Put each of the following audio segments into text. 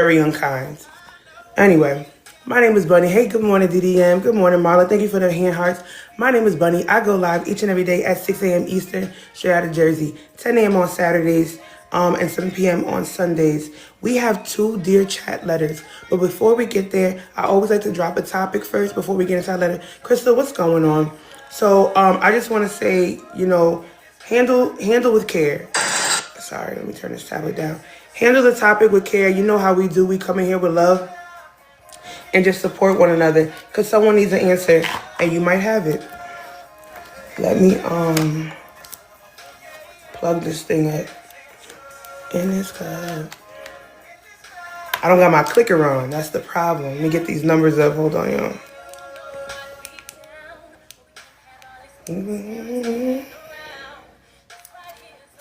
very unkind. Anyway, my name is Bunny. Hey, good morning, DDM. Good morning, Marla. Thank you for the hand hearts. My name is Bunny. I go live each and every day at 6 a.m. Eastern, straight out of Jersey, 10 a.m. on Saturdays, and 7 p.m. on Sundays. We have two Dear Chat letters. But before we get there, I always like to drop a topic first before we get into our letter. Crystal, what's going on? So I just want to say, handle with care. Sorry, let me turn this tablet down. Handle the topic with care. You know how we do. We come in here with love and just support one another because someone needs an answer and you might have it. Let me plug this thing up in this cup. I don't got my clicker on. That's the problem. Let me get these numbers up. Hold on, y'all.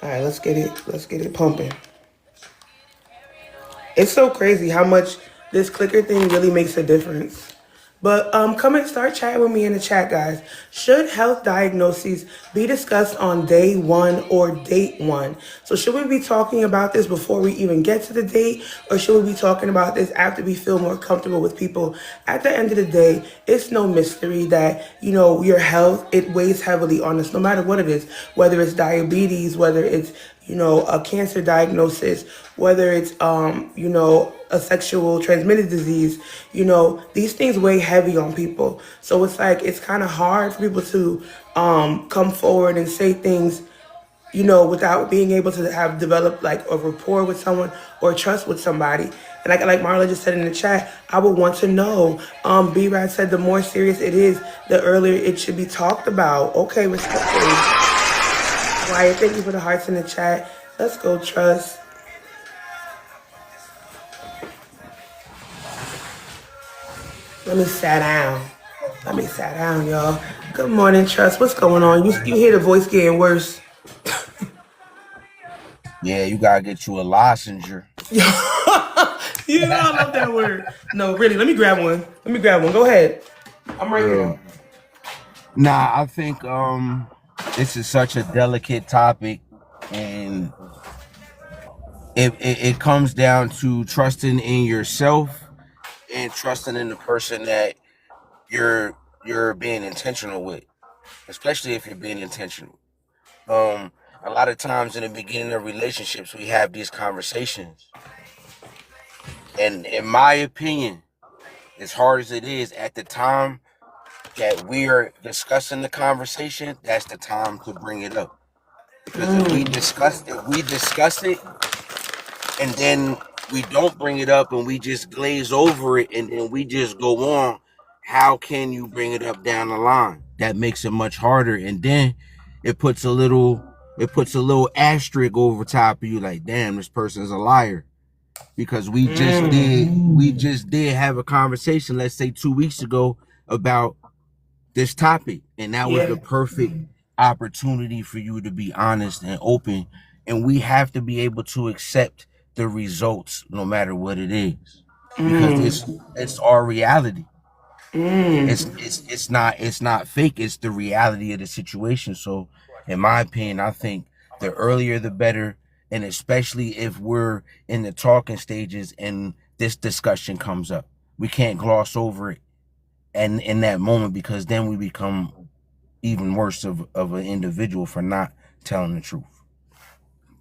All right, let's get it pumping. It's so crazy how much this clicker thing really makes a difference. But come and start chatting with me in the chat, guys. Should health diagnoses be discussed on day one or date one? So should we be talking about this before we even get to the date? Or should we be talking about this after we feel more comfortable with people? At the end of the day, it's no mystery that, your health, it weighs heavily on us, no matter what it is. Whether it's diabetes, whether it's, a cancer diagnosis, whether it's, a sexual transmitted disease, these things weigh heavy on people. So it's kind of hard for people to come forward and say things, without being able to have developed like a rapport with someone or trust with somebody. And like Marla just said in the chat, I would want to know. B-Rad said the more serious it is, the earlier it should be talked about. Okay, respectfully. Wyatt, thank you for the hearts in the chat. Let's go, Trust. Let me sit down, y'all. Good morning, Trust. What's going on? You hear the voice getting worse. Yeah, you gotta get you a licensure. I love that word. No, really, let me grab one. Go ahead. I'm right here. Nah, I think this is such a delicate topic, and it comes down to trusting in yourself and trusting in the person that you're being intentional with, especially if you're being intentional. A lot of times in the beginning of relationships, we have these conversations, and in my opinion, as hard as it is at the time that we are discussing the conversation, that's the time to bring it up. Because if we discuss it, and then we don't bring it up and we just glaze over it and then we just go on, how can you bring it up down the line? That makes it much harder, and then it puts a little asterisk over top of you, like, damn, this person's a liar. Because we just did have a conversation, let's say 2 weeks ago, about this topic, and that was the perfect opportunity for you to be honest and open. And we have to be able to accept the results no matter what it is, because it's our reality. It's not fake. It's the reality of the situation. So in my opinion, I think the earlier the better, and especially if we're in the talking stages and this discussion comes up, we can't gloss over it and in that moment, because then we become even worse of an individual for not telling the truth.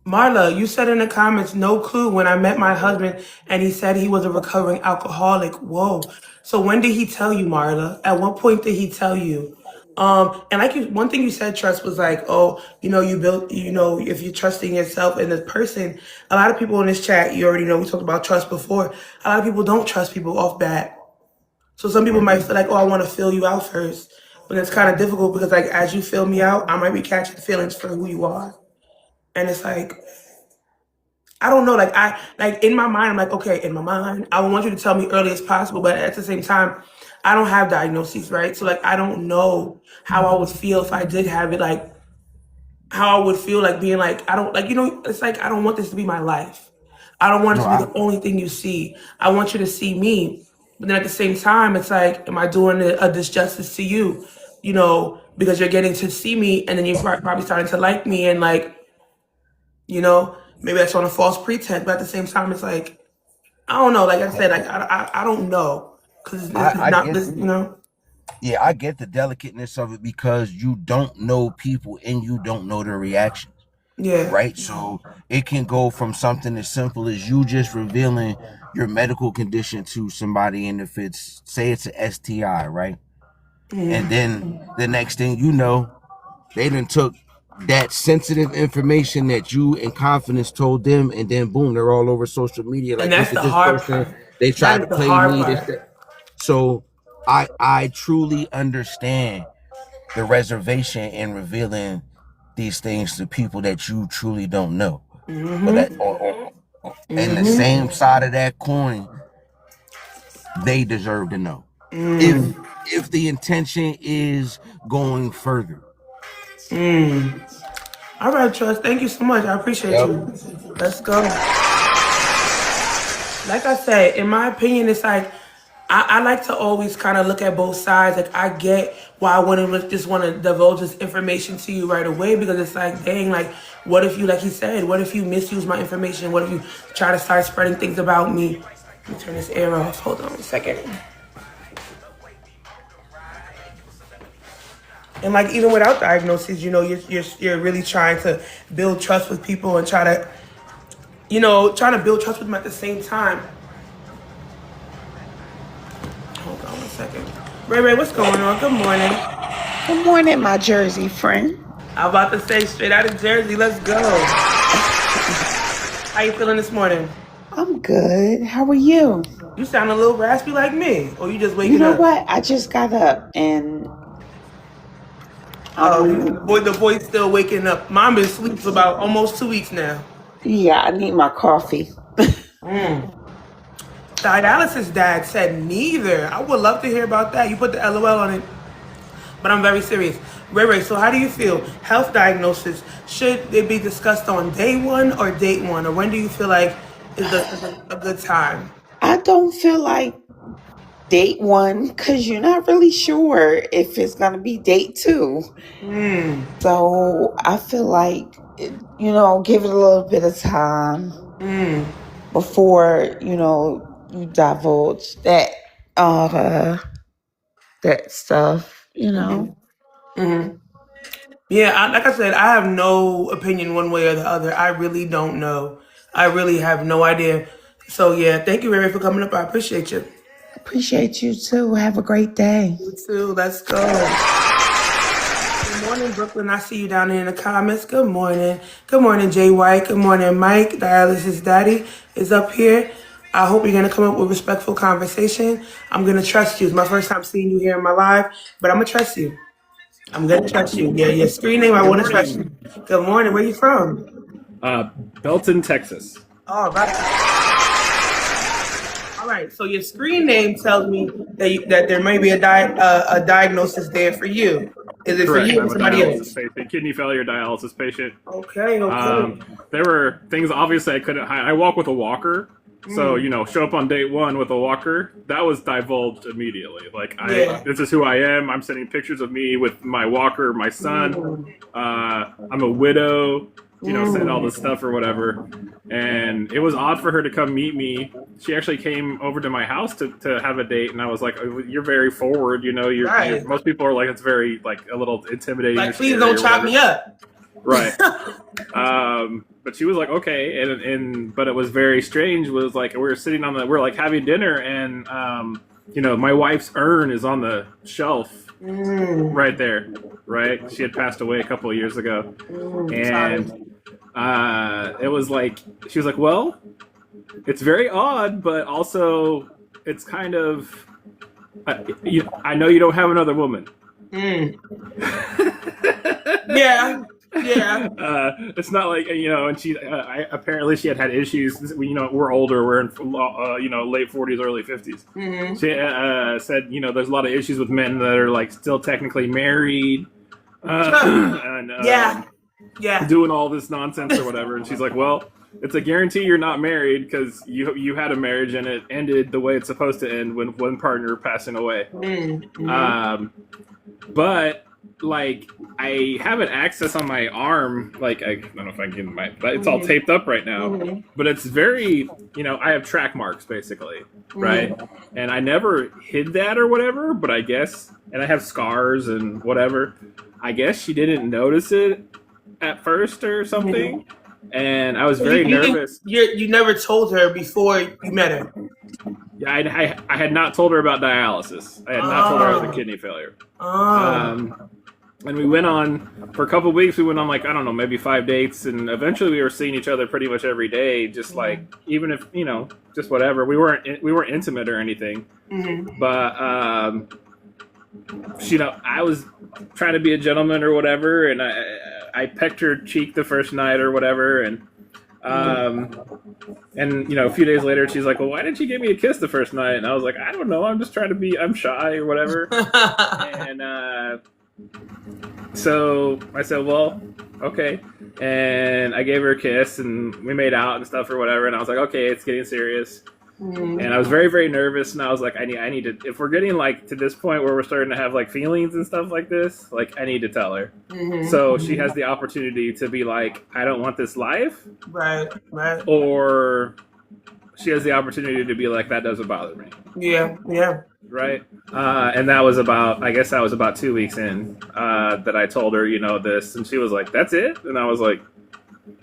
Marla, you said in the comments, no clue when I met my husband and he said he was a recovering alcoholic. Whoa. So when did he tell you, Marla? At what point did he tell you? And one thing you said, Trust, was like, oh, you built, if you're trusting yourself and the person, a lot of people in this chat, you already know, we talked about trust before. A lot of people don't trust people off bat. So some people might feel like, oh, I want to fill you out first. But it's kind of difficult because like, as you fill me out, I might be catching feelings for who you are. And it's like, I don't know, in my mind, I'm like, okay, in my mind, I want you to tell me early as possible, but at the same time, I don't have diagnoses, right? So like, I don't know how I would feel if I did have it, like how I would feel like being like, I don't, like, it's like, I don't want this to be my life. I don't want it to be the only thing you see. I want you to see me. But then at the same time, it's like, am I doing a disjustice to you? Because you're getting to see me and then you're probably starting to like me and like, maybe that's on a false pretense. But at the same time, it's like, I don't know. Like I said, like I don't know because it's I not get, this. You know. yeah, I get the delicateness of it because you don't know people and you don't know their reactions, Yeah. right? So it can go from something as simple as you just revealing your medical condition to somebody, and if it's, say it's a STI, right? And then the next thing you know, they done took that sensitive information that you in confidence told them, and then boom, they're all over social media. And Like, that's look at the this hard person. part. They That tried is to the play hard me. This, part. that. So I truly understand the reservation in revealing these things to people that you truly don't know. But that, Mm-hmm. and the Mm-hmm. same side of that coin, they deserve to know. If Mm. if the intention is going further. Mm. All right, Trust. Thank you so much. I appreciate Yep. you. Let's go. Like I said, in my opinion, it's like I like to always kind of look at both sides. Like I get why I wouldn't just want to divulge this information to you right away because it's like, dang, like what if you, like he said, what if you misuse my information? What if you try to start spreading things about me? Let me turn this air off. Hold on a second. And like even without diagnosis, you know, you're really trying to build trust with people and try to, you know, trying to build trust with them at the same time. Hold on one second. Ray Ray, what's going on? Good morning. Good morning, my Jersey friend. I'm about to say straight out of Jersey. Let's go. How you feeling this morning? I'm good. How are you? You sound a little raspy like me, or you just You waking know up? what? I just got up and Oh, I'm, the boy's still waking up. Mom been asleep for about almost 2 weeks now. yeah, I need my coffee. Dialysis dad said neither. I would love to hear about that. You put the LOL on it, but I'm very serious. Ray Ray, so how do you feel? Health diagnosis, should it be discussed on day one or date one? Or when do you feel like is a good time? I don't feel like date one because you're not really sure if it's going to be date two. Mm, So I feel like, give it a little bit of time mm, before, you divulge uh, that stuff. mm. Yeah, like I said, I have no opinion one way or the other. I really don't know. I really have no idea. So yeah, thank you, Ray Ray, for coming up. I appreciate you. Appreciate you too. Have a great day. You too. Let's go. Good morning, Brooklyn. I see you down there in the comments. Good morning. Good morning, Jay White. Good morning, Mike. Dialysis Daddy is up here. I hope you're gonna come up with respectful conversation. I'm gonna trust you. It's my first time seeing you here in my live, but I'm gonna trust you. I'm gonna trust you. Yeah, your screen name, I Good wanna trust you. morning. Good morning. Where you from? Belton, Texas. All right. All right. So your screen name tells me that there may be a diagnosis there for you. Is it for Correct. you or I'm a somebody dialysis else? patient, kidney failure dialysis patient. Okay. Okay. There were things obviously I couldn't hide. I walk with a walker, so Mm, show up on date one with a walker. That was divulged immediately. Like yeah. this is who I am. I'm sending pictures of me with my walker, my son. Mm, I'm a widow. Saying all mm, this stuff or whatever. And it was odd for her to come meet me. She actually came over to my house to have a date, and I was like, "Oh, you're very forward. right. Most people are like, it's very like a little intimidating or Like, please scary don't or chop whatever." me up. Right. But she was like, okay, and but it was very strange. Was like we were sitting we're like having dinner, and my wife's urn is on the shelf Mm, right there. Right, she had passed away a couple of years ago, sorry. and it was like she was like, well, it's very odd, but also it's kind of I know you don't have another woman. Mm, yeah. Yeah. It's not like and she apparently she had issues. We're older. We're in late 40s, early 50s. Mm-hmm. She said there's a lot of issues with men that are like still technically married, and Yeah. Yeah. doing all this nonsense or whatever. And she's like, well, it's a guarantee you're not married because you had a marriage and it ended the way it's supposed to end when one partner passing away. Mm-hmm. Um, but like I have an access on my arm. Like I don't know if I can get my, but it's all Mhm. taped up right now. Mhm. But it's very, I have track marks basically, right? Mhm. And I never hid that or whatever. But I guess, and I have scars and whatever. I guess she didn't notice it at first or Mhm. something, and I was So very you think nervous. you never told her before you met her? Yeah, I had not told her about dialysis. I had not told her I was a Oh. kidney failure. Oh. And we went on for a couple of weeks. We went on like I don't know, maybe 5 dates, and eventually we were seeing each other pretty much every day. Just like even if just whatever. We weren't intimate or anything, Mhm. but I was trying to be a gentleman or whatever, and I pecked her cheek the first night or whatever, and um, a few days later, she's like, "Well, why didn't you give me a kiss the first night?" And I was like, "I don't know. I'm just trying to be. I'm shy or whatever." And so I said, "Well, okay." And I gave her a kiss, and we made out and stuff or whatever. And I was like, "Okay, it's getting serious." Mhm. And I was very, very nervous. And I was like, I need to. If we're getting like to this point where we're starting to have like feelings and stuff like this, like I need to tell her. Mhm. So she has the opportunity to be like, "I don't want this life," Right. Right. or she has the opportunity to be like, "That doesn't bother me," Yeah. Yeah. right? And that was about, I guess that was about 2 weeks in that I told her, this, and she was like, "That's it," and I was like,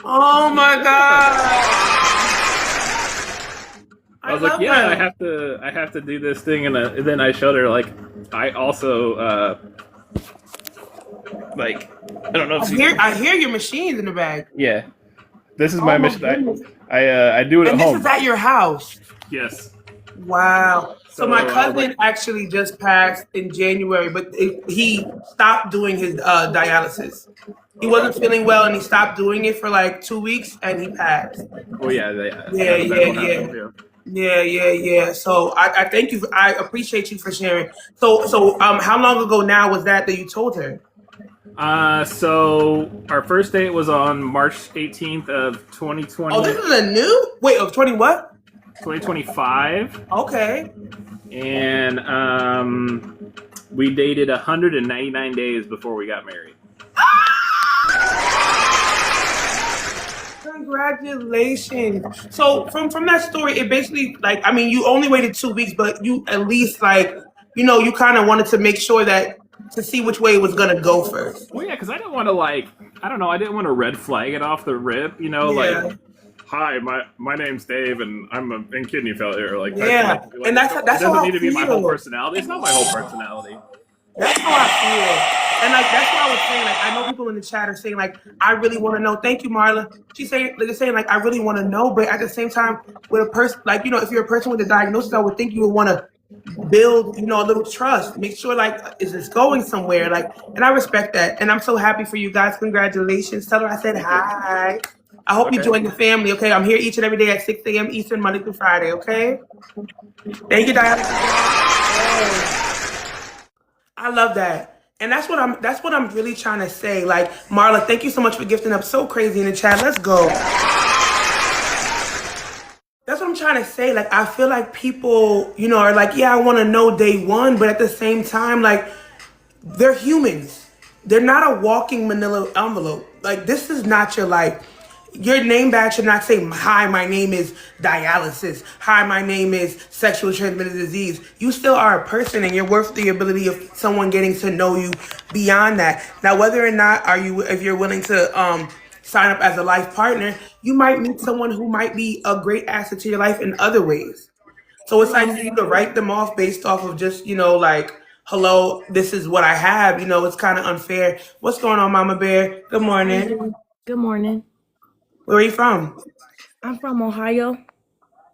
Oh my God. I was like, love "Yeah, that. I have to do this thing," and then I showed her like, I also like, I don't know if I hear your machines in the bag. yeah, this is Oh my my mission. goodness. I do it at And this home. is at your house. Yes. Wow. So So my I was like, cousin actually just passed in January, but he stopped doing his dialysis. He wasn't feeling well, and he stopped doing it for like 2 weeks, and he passed. "Oh yeah, Yeah, yeah, that'll yeah. happen." Yeah. Yeah, yeah, yeah. So I thank you. I appreciate you for sharing. So how long ago now was that you told her? So our first date was on March 18th of Oh, this is a new wait of 20 what? 2025, Okay. and we dated 199 days before we got married. Congratulations. So from that story, it basically like I mean you only waited 2 weeks, but you at least like you kind of wanted to make sure that to see which way it was gonna go first. Well, yeah, because I didn't want to like, I don't know, I didn't want to red flag it off the rip, like, Yeah. "Hi, my name's Dave, and I'm in kidney failure." Like, Yeah. And it that's how doesn't I need to be my whole feel. personality. It's not my whole personality. That's how I feel. And like that's why I was saying, like, I know people in the chat are saying, like, I really want to know. Thank you, Marla. She's saying they're saying, like, I really want to know, but at the same time, with a person like, if you're a person with a diagnosis, I would think you would want to build, a little trust. Make sure like is this going somewhere? Like, and I respect that. And I'm so happy for you guys. Congratulations. Tell her I said hi. I hope you Okay. join the family, okay? I'm here each and every day at 6 a.m. Eastern, Monday through Friday, okay? Thank you, Diana. I love that. And that's what I'm really trying to say. Like, Marla, thank you so much for gifting up so crazy in the chat. Let's go. That's what I'm trying to say. Like, I feel like people, are like, yeah, I want to know day one, but at the same time, like, they're humans. They're not a walking manila envelope. Like, this is not your life. Your name badge should not say, hi, my name is dialysis. Hi, my name is sexual transmitted disease. You still are a person, and you're worth the ability of someone getting to know you beyond that. Now, whether or not if you're willing to sign up as a life partner, you might meet someone who might be a great asset to your life in other ways. So it's like for you to write them off based off of just, like, hello, this is what I have, it's kind of unfair. What's going on, Mama Bear? Good morning. Good morning. Where are you from? I'm from Ohio.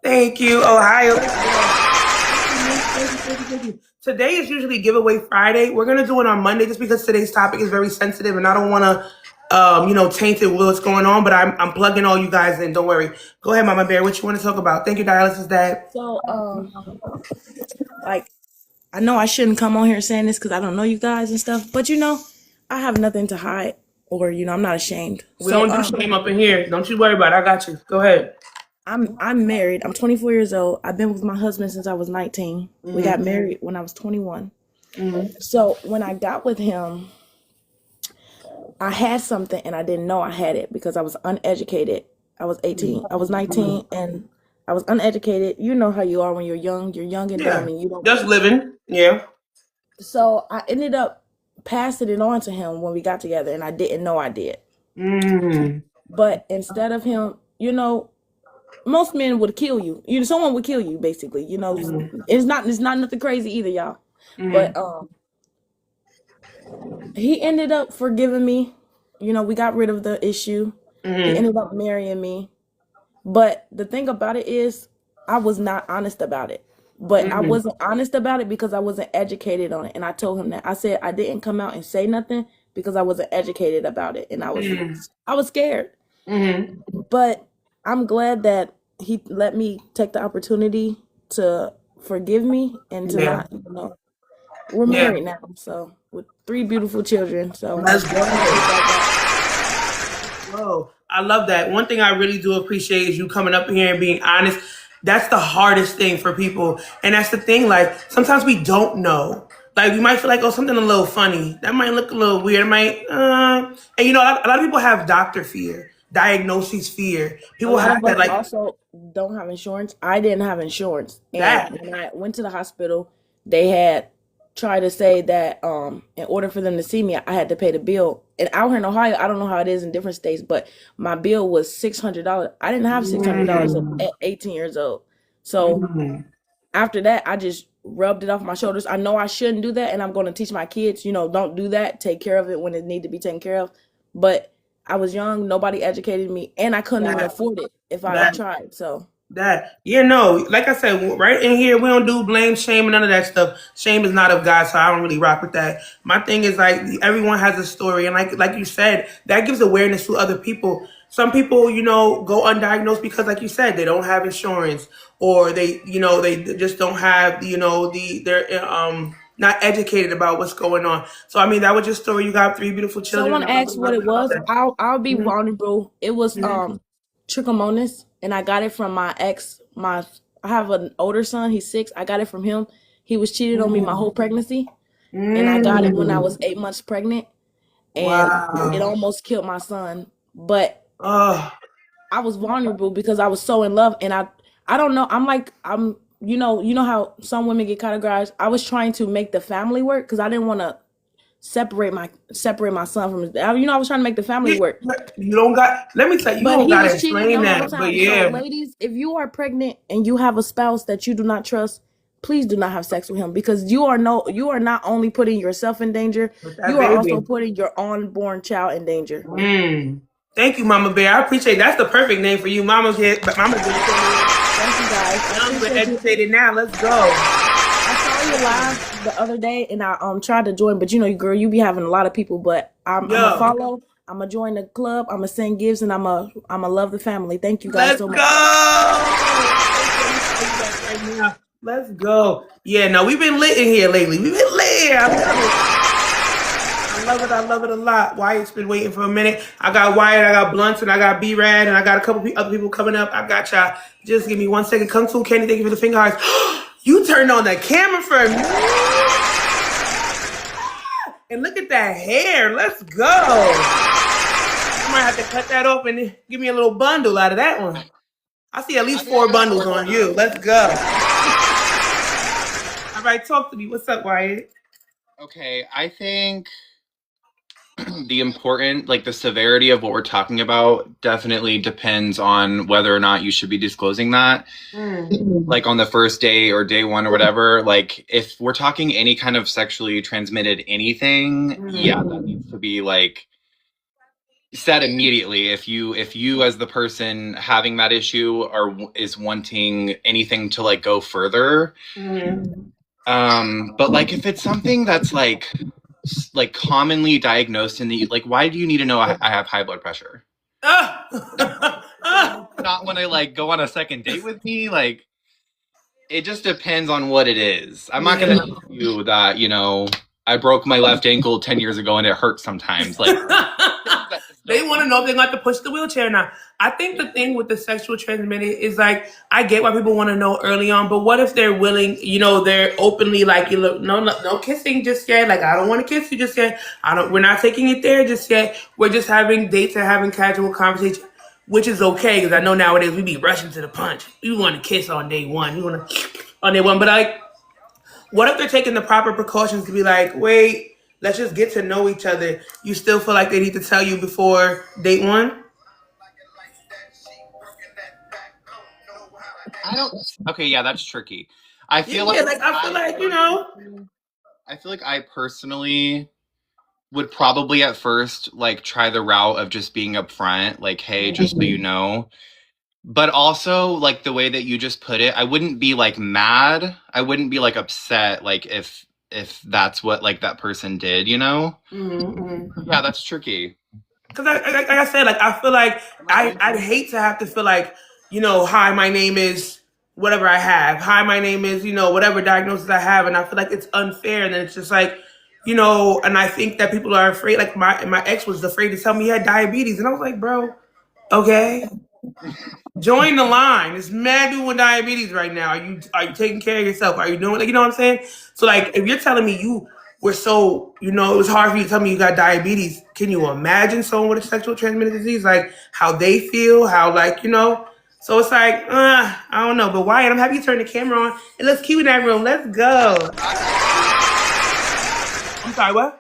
Thank you, Ohio. Today is usually giveaway Friday. We're gonna do it on Monday just because today's topic is very sensitive and I don't want to, taint it with what's going on. But I'm plugging all you guys in. Don't worry. Go ahead, Mama Bear. What you want to talk about? Thank you, Dialysis Dad. So, like, I know I shouldn't come on here saying this because I don't know you guys and stuff, but I have nothing to hide, or I'm not ashamed. We don't do shame up in here. Don't you worry about it. I got you. Go ahead. I'm married. I'm 24 years old. I've been with my husband since I was 19. We got married when I was 21. So when I got with him, I had something and I didn't know I had it because I was uneducated. I was 18. I was 19 and I was uneducated. You know how you are when you're young. You're young and dumb Yeah. and you don't. Just living. Yeah. So I ended up passing it on to him when we got together and I didn't know I did. Mm. But instead of him, most men would kill you. Someone would kill you basically. It's not nothing crazy either, y'all. But he ended up forgiving me. We got rid of the issue. He ended up marrying me. But the thing about it is, I was not honest about it. But I wasn't honest about it because I wasn't educated on it. And I told him that. I said I didn't come out and say nothing because I wasn't educated about it. And I was scared. But I'm glad that he let me take the opportunity to forgive me and to Yeah. not. We're Yeah. married now, so with 3 beautiful children. So Let's I'm happy go. about that. Whoa, I love that. One thing I really do appreciate is you coming up here and being honest. That's the hardest thing for people. And that's the thing, like, sometimes we don't know. Like, we might feel like, oh, something a little funny. That might look a little weird. It might, and a lot of people have doctor fear, diagnosis fear. A People lot have of that, us like, also don't have insurance. I didn't have insurance, and that. when I went to the hospital, they had tried to say that in order for them to see me, I had to pay the bill. And out here in Ohio, I don't know how it is in different states, but my bill was $600. I didn't have $600 Mm, at 18 years old. So mm. after that, I just rubbed it off my shoulders. I know I shouldn't do that, and I'm going to teach my kids, don't do that. Take care of it when it need to be taken care of. But I was young, nobody educated me, and I couldn't even That, afford it if I that. tried. So Yeah, no, like I said, right in here, we don't do blame, shame, and none of that stuff. Shame is not of God, so I don't really rock with that. My thing is like everyone has a story, and like you said, that gives awareness to other people. Some people, go undiagnosed because, like you said, they don't have insurance, or they just don't have, they're not educated about what's going on. So I mean, that was your story. You got 3 beautiful children. someone And asked what it I love was. that. I'll be vulnerable. It was Mm-hmm. trichomonas, and I got it from my ex. I have an older son. He's 6. I got it from him. He was cheated on me my whole pregnancy, and I got it when I Mm. was 8 months pregnant, and it Wow. almost killed my son. But Oh, I was vulnerable because I was so in love, and I don't know. I'm how some women get categorized. I was trying to make the family work because I didn't want to separate my son from his. I was trying to make the family yeah, work. but you don't got. Let me tell you, you But don't he gotta was cheating explain the whole that. But time. So, yeah, ladies, if you are pregnant and you have a spouse that you do not trust, please do not have sex with him because you are not only putting yourself in danger, with that you are also baby. putting your unborn child in danger. Mm. Thank you, Mama Bear. I appreciate. That's the perfect name for you, Mama's here. But Mama's Thank you guys. I young but appreciate you. educated now. Let's go. I saw you live the other day and I tried to join, but girl, you be having a lot of people, but I'm a Yo, follow, I'm a join the club, I'm a send gifts, and I'm a love the family. Thank you guys let's so go. much. I appreciate you guys right now. Let's go. Yeah, no, we've been lit in here lately. We've been lit here. I love it. I love it. I love it a lot. Wyatt's been waiting for a minute. I got Wyatt, I got Blunts, and I got B-Rad, and I got a couple other people coming up. I got y'all. Just give me 1 second. Kung Fu Kenny, thank you for the finger hearts. You turned on the camera for me. And look at that hair. Let's go. I might have to cut that off and give me a little bundle out of that one. I see at least 4 bundles on you. Let's go. All right, talk to me. What's up, Wyatt? Okay, I think the severity of what we're talking about definitely depends on whether or not you should be disclosing that. Like on the first day or day 1 or whatever. Like if we're talking any kind of sexually transmitted anything, yeah, that needs to be like said immediately. If you as the person having that issue is wanting anything to like go further. But like if it's something that's like commonly diagnosed in the why do you need to know I have high blood pressure? Not want to like go on a second date with me. Like it just depends on what it is. I'm not gonna tell you that I broke my left ankle 10 years ago and it hurts sometimes. Like They want to know if they're going to have to push the wheelchair now. I think the thing with the sexual transmitted is like, I get why people want to know early on, but what if they're willing, they're openly like, no kissing just yet. Like, I don't want to kiss you just yet. We're not taking it there just yet. We're just having dates and having casual conversation, which is okay because I know nowadays we be rushing to the punch. We want to kiss on day one. We want to on day one, but like, what if they're taking the proper precautions to be like, wait, let's just get to know each other? You still feel like they need to tell you before date one? I don't. Okay, yeah, that's tricky. I feel Yeah, like like I feel like I feel like I personally would probably at first like try the route of just being upfront, like, hey, just so you know. But also, like the way that you just put it, I wouldn't be like mad. I wouldn't be like upset, like if that's what like that person did, you know? Yeah, that's tricky. because like I said, like I feel like I'd hate to have to feel like, hi, my name is whatever I have. Hi, my name is, whatever diagnosis I have, and I feel like it's unfair, and then it's just like, and I think that people are afraid. Like my ex was afraid to tell me he had diabetes, and I was like, bro, okay. Join the line. It's mad people with diabetes right now. Are you taking care of yourself? Are you doing like you know what I'm saying? So like if you're telling me you were so it was hard for you to tell me you got diabetes, can you imagine someone with a sexual transmitted disease? Like how they feel, how like, so it's like, I don't know. But Wyatt, I'm happy you turned the camera on. And let's cue in that room. Let's go. I'm sorry, what?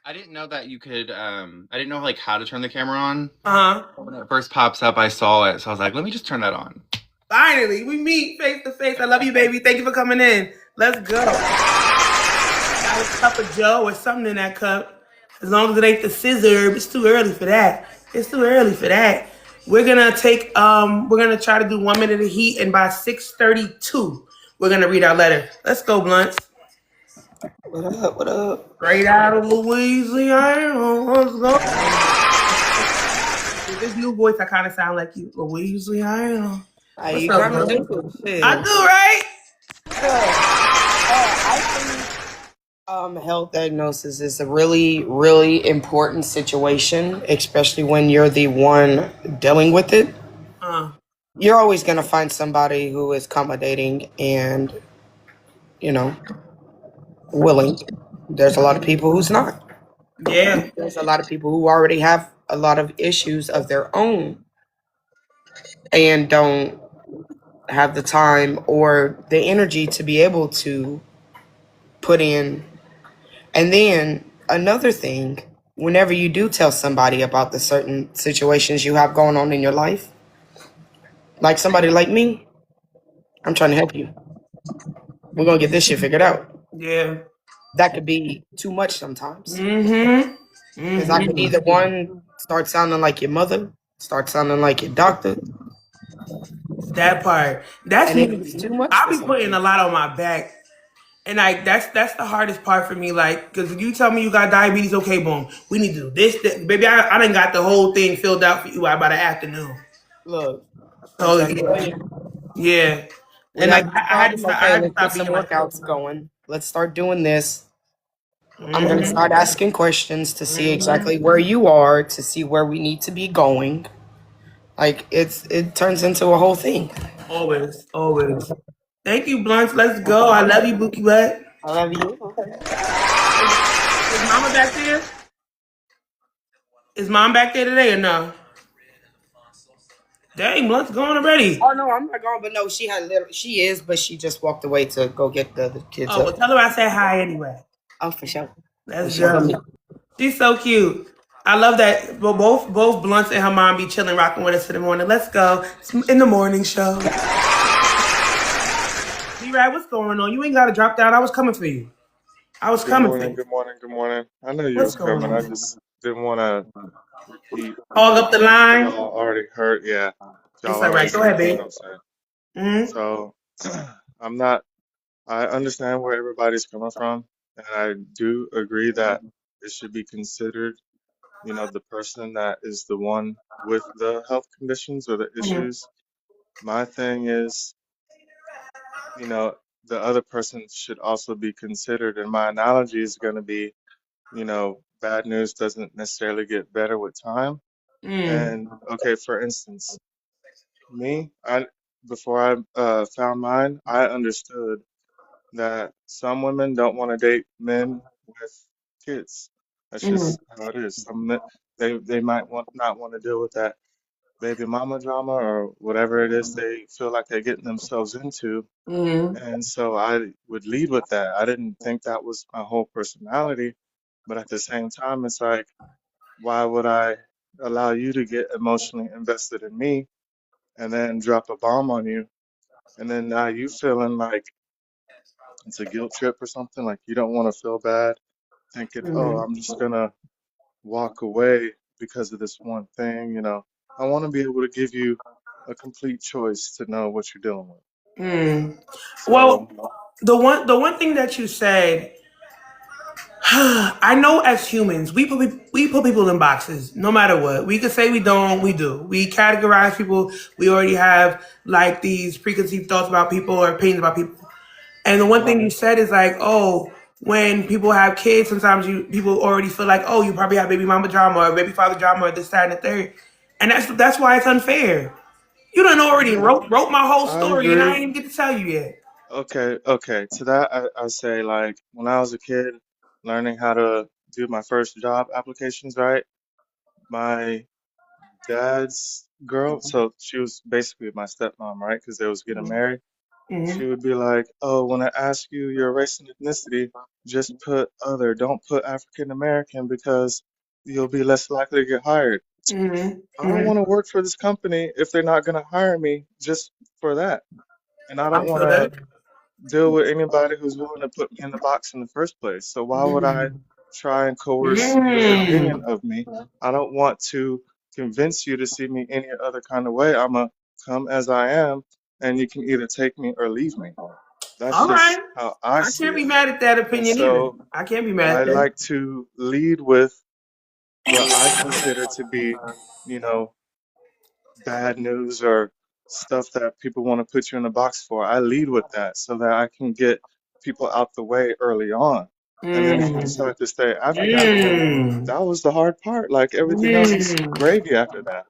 I didn't know that you could I didn't know like how to turn the camera on. Uh-huh. When it first pops up, I saw it, so I was like, let me just turn that on. Finally, we meet face to face. I love you, baby. Thank you for coming in. Let's go. Got a cup of Joe or something in that cup. As long as it ain't the scissor, it's too early for that. It's too early for that. We're gonna try to do 1 minute of heat, and by 6:32, we're gonna read our letter. Let's go, Blunts. What up? What up? Straight out of Louisiana. Let's go. With this new voice, I kind of sound like you, Louisiana. You up, kind of bro? do. Shit. I do, right? I think health diagnosis is a really, really important situation, especially when you're the one dealing with it. You're always going to find somebody who is accommodating and, willing. There's a lot of people who's not. Yeah. There's a lot of people who already have a lot of issues of their own and don't have the time or the energy to be able to put in. And then another thing, whenever you do tell somebody about the certain situations you have going on in your life, like somebody like me, I'm trying to help you. We're going to get this shit figured out. Yeah. That could be too much sometimes. Mm-hmm. Because I could either one, start sounding like your mother, start sounding like your doctor. That part. That's And me. it's too much I for be some putting people. a lot on my back. And like that's the hardest part for me. Like, because if you tell me you got diabetes, okay, boom, we need to do this. Baby, I done got the whole thing filled out for you by the afternoon. Look, So I'm telling you, yeah. we And like have I a had to problem. stop. I Okay, had to let's get stop some being like, workouts going. Let's start doing this. I'm going to start asking questions to see exactly where you are, to see where we need to be going. Like it turns into a whole thing. always, always. Thank you, Blunts. Let's go. I love you, Bookie Butt. I love you. Is Mama back there? Is Mom back there today or no? Dang, Blunt's gone already. Oh no, I'm not going. But no, she is, but she just walked away to go get the kids Oh, well, up. tell her I said hi anyway. Oh, for sure. Let's For go. sure. She's so cute. I love that. Well, both Blunts and her mom be chilling, rocking with us in the morning. Let's go. It's in the morning show. B-Rad, what's going on? You ain't got to drop down. I was coming for you. I was Good coming for morning, you. good morning, good morning. I knew you What's was going coming. I on? just didn't want to repeat Hog up the what line. y'all already heard. Yeah, It's y'all all already right. Go said, ahead, you babe. know what I'm saying? So I'm not, I understand where everybody's coming from. And I do agree that it should be considered, the person that is the one with the health conditions or the issues. My thing is, the other person should also be considered. And my analogy is going to be, bad news doesn't necessarily get better with time. And okay, for instance, me, I before I found mine, I understood that some women don't want to date men with kids. That's just how it is. They might not want to deal with that baby mama drama or whatever it is they feel like they're getting themselves into. And so I would lead with that. I didn't think that was my whole personality, but at the same time, it's like, why would I allow you to get emotionally invested in me and then drop a bomb on you? And then now you feeling like it's a guilt trip or something, like you don't want to feel bad, thinking, oh, I'm just gonna walk away because of this one thing. I want to be able to give you a complete choice to know what you're dealing with. Well, So, the one thing that you said, I know as humans, we put people in boxes, no matter what. We could say we don't, we do. We categorize people. We already have like these preconceived thoughts about people or opinions about people. And the one thing you said is like, oh, when people have kids, sometimes people already feel like, oh, you probably have baby mama drama or baby father drama or this, that, and the third. And that's why it's unfair. You done already yeah, wrote my whole I story and I agree. ain't even get to tell you yet. Okay, okay. To that, I say, like, when I was a kid, learning how to do my first job applications, right? My dad's girl, so she was basically my stepmom, right? Because they was getting married. She would be like, "Oh, when I ask you your race and ethnicity, just put other. Don't put African American because you'll be less likely to get hired." I don't want to work for this company if they're not going to hire me just for that. And I I don't want feel to that. deal with anybody who's willing to put me in the box in the first place. So why would I try and coerce your opinion Mm. of me? I don't want to convince you to see me any other kind of way. I'm going to come as I am, and you can either take me or leave me. That's All right. just how I I see can't be it. mad at that And opinion either. so I can't be mad I at that. like to lead with what I consider to be, you know, bad news or stuff that people want to put you in a box for. I lead with that so that I can get people out the way early on. And then if you Mm. decide to stay after that, then Mm. that was the hard part. Like everything else is Mm. gravy after that.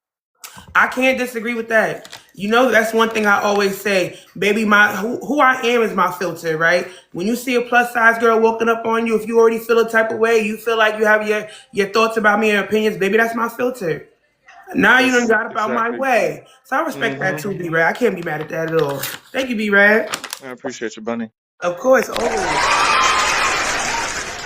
I can't disagree with that. You know, that's one thing I always say. Baby, my who I am is my filter, right? When you see a plus size girl walking up on you, if you already feel a type of way, you feel like you have your thoughts about me and opinions, baby, that's my filter. Now you done That's got about my exactly. way. So I respect that Hmm. too, B Rad. I can't be mad at that at all. Thank you, B Rad. I appreciate you, Bunny. Of course, always.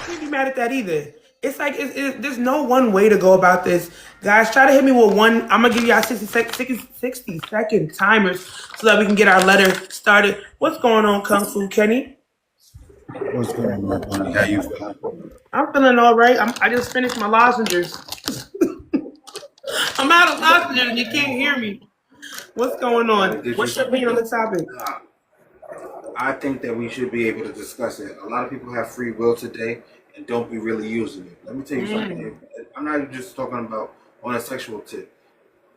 Can't be mad at that either. It's like there's no one way to go about this. Guys, try to hit me with one. I'm gonna give y'all 60 second timers so that we can get our letter started. What's going on, Kung Fu Kenny? What's going on, buddy? How you feeling? I'm feeling all right. I just finished my lozenges. I'm out of lozenges and you can't hear me. What's going on? Did you? What's your opinion on the topic? I think that we should be able to discuss it. A lot of people have free will today and don't be really using it. Let me tell you something. I'm not even just talking about on a sexual tip.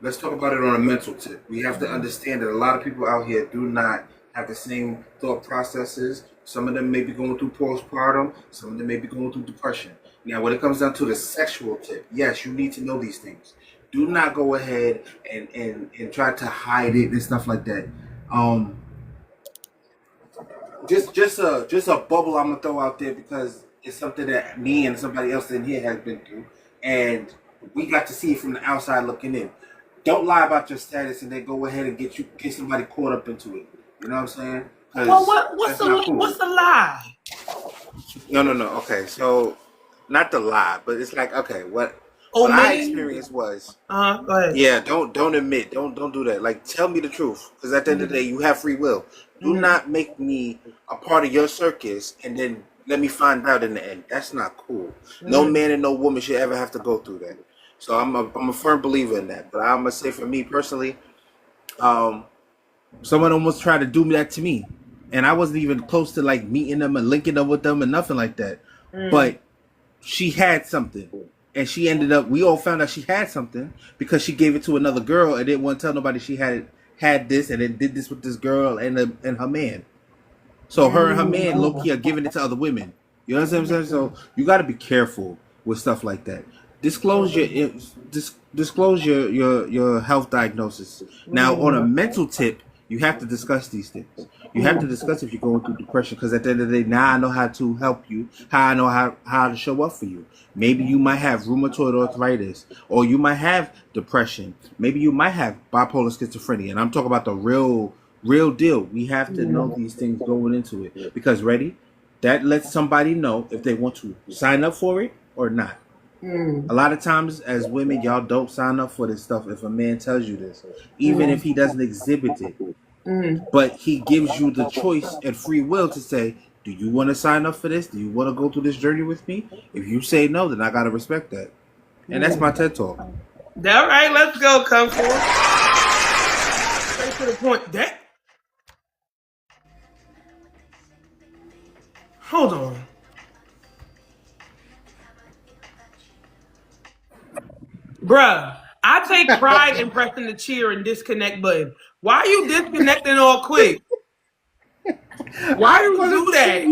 Let's talk about it on a mental tip. We have to understand that a lot of people out here do not have the same thought processes. Some of them may be going through postpartum. Some of them may be going through depression. Now, when it comes down to the sexual tip, yes, you need to know these things. Do not go ahead and try to hide it and stuff like that. Um, just a bubble I'm gonna throw out there because it's something that me and somebody else in here has been through, and we got to see it from the outside looking in. Don't lie about your status and then go ahead and get somebody caught up into it. You know what I'm saying? Well, Because that's not cool. what's the lie? No, no, no. Okay, so not the lie, but it's like okay, what I Omitting? experienced was Go ahead. yeah, don't admit, don't do that. Like tell me the truth, because at the end of the day, you have free will. Do not make me a part of your circus and then let me find out in the end. That's not cool. No man and no woman should ever have to go through that. So I'm a firm believer in that. But I'm gonna say for me personally, um, someone almost tried to do that to me, and I wasn't even close to like meeting them and linking up with them and nothing like that. But she had something, and she ended up. We all found out she had something because she gave it to another girl and didn't want to tell nobody she had this and then did this with this girl and her man. So her and her man low key are giving it to other women. You know what I'm saying? So you got to be careful. with stuff like that. Disclose your disclose your health diagnosis. Now, on a mental tip, you have to discuss these things. You have to discuss if you're going through depression, because at the end of the day, now I know how to help you, how I know how to show up for you. Maybe you might have rheumatoid arthritis, or you might have depression. Maybe you might have bipolar schizophrenia, and I'm talking about the real deal. We have to know these things going into it, because ready, that lets somebody know if they want to sign up for it or not. A lot of times, as women, y'all don't sign up for this stuff if a man tells you this, even if he doesn't exhibit it. But he gives you the choice and free will to say, do you want to sign up for this? Do you want to go through this journey with me? If you say no, then I got to respect that. And that's my TED Talk. All right, let's go, come forward. Straight to the point. That. Hold on. Bruh, I take pride in pressing the cheer and disconnect button. Why are you disconnecting all quick? Why do you do that?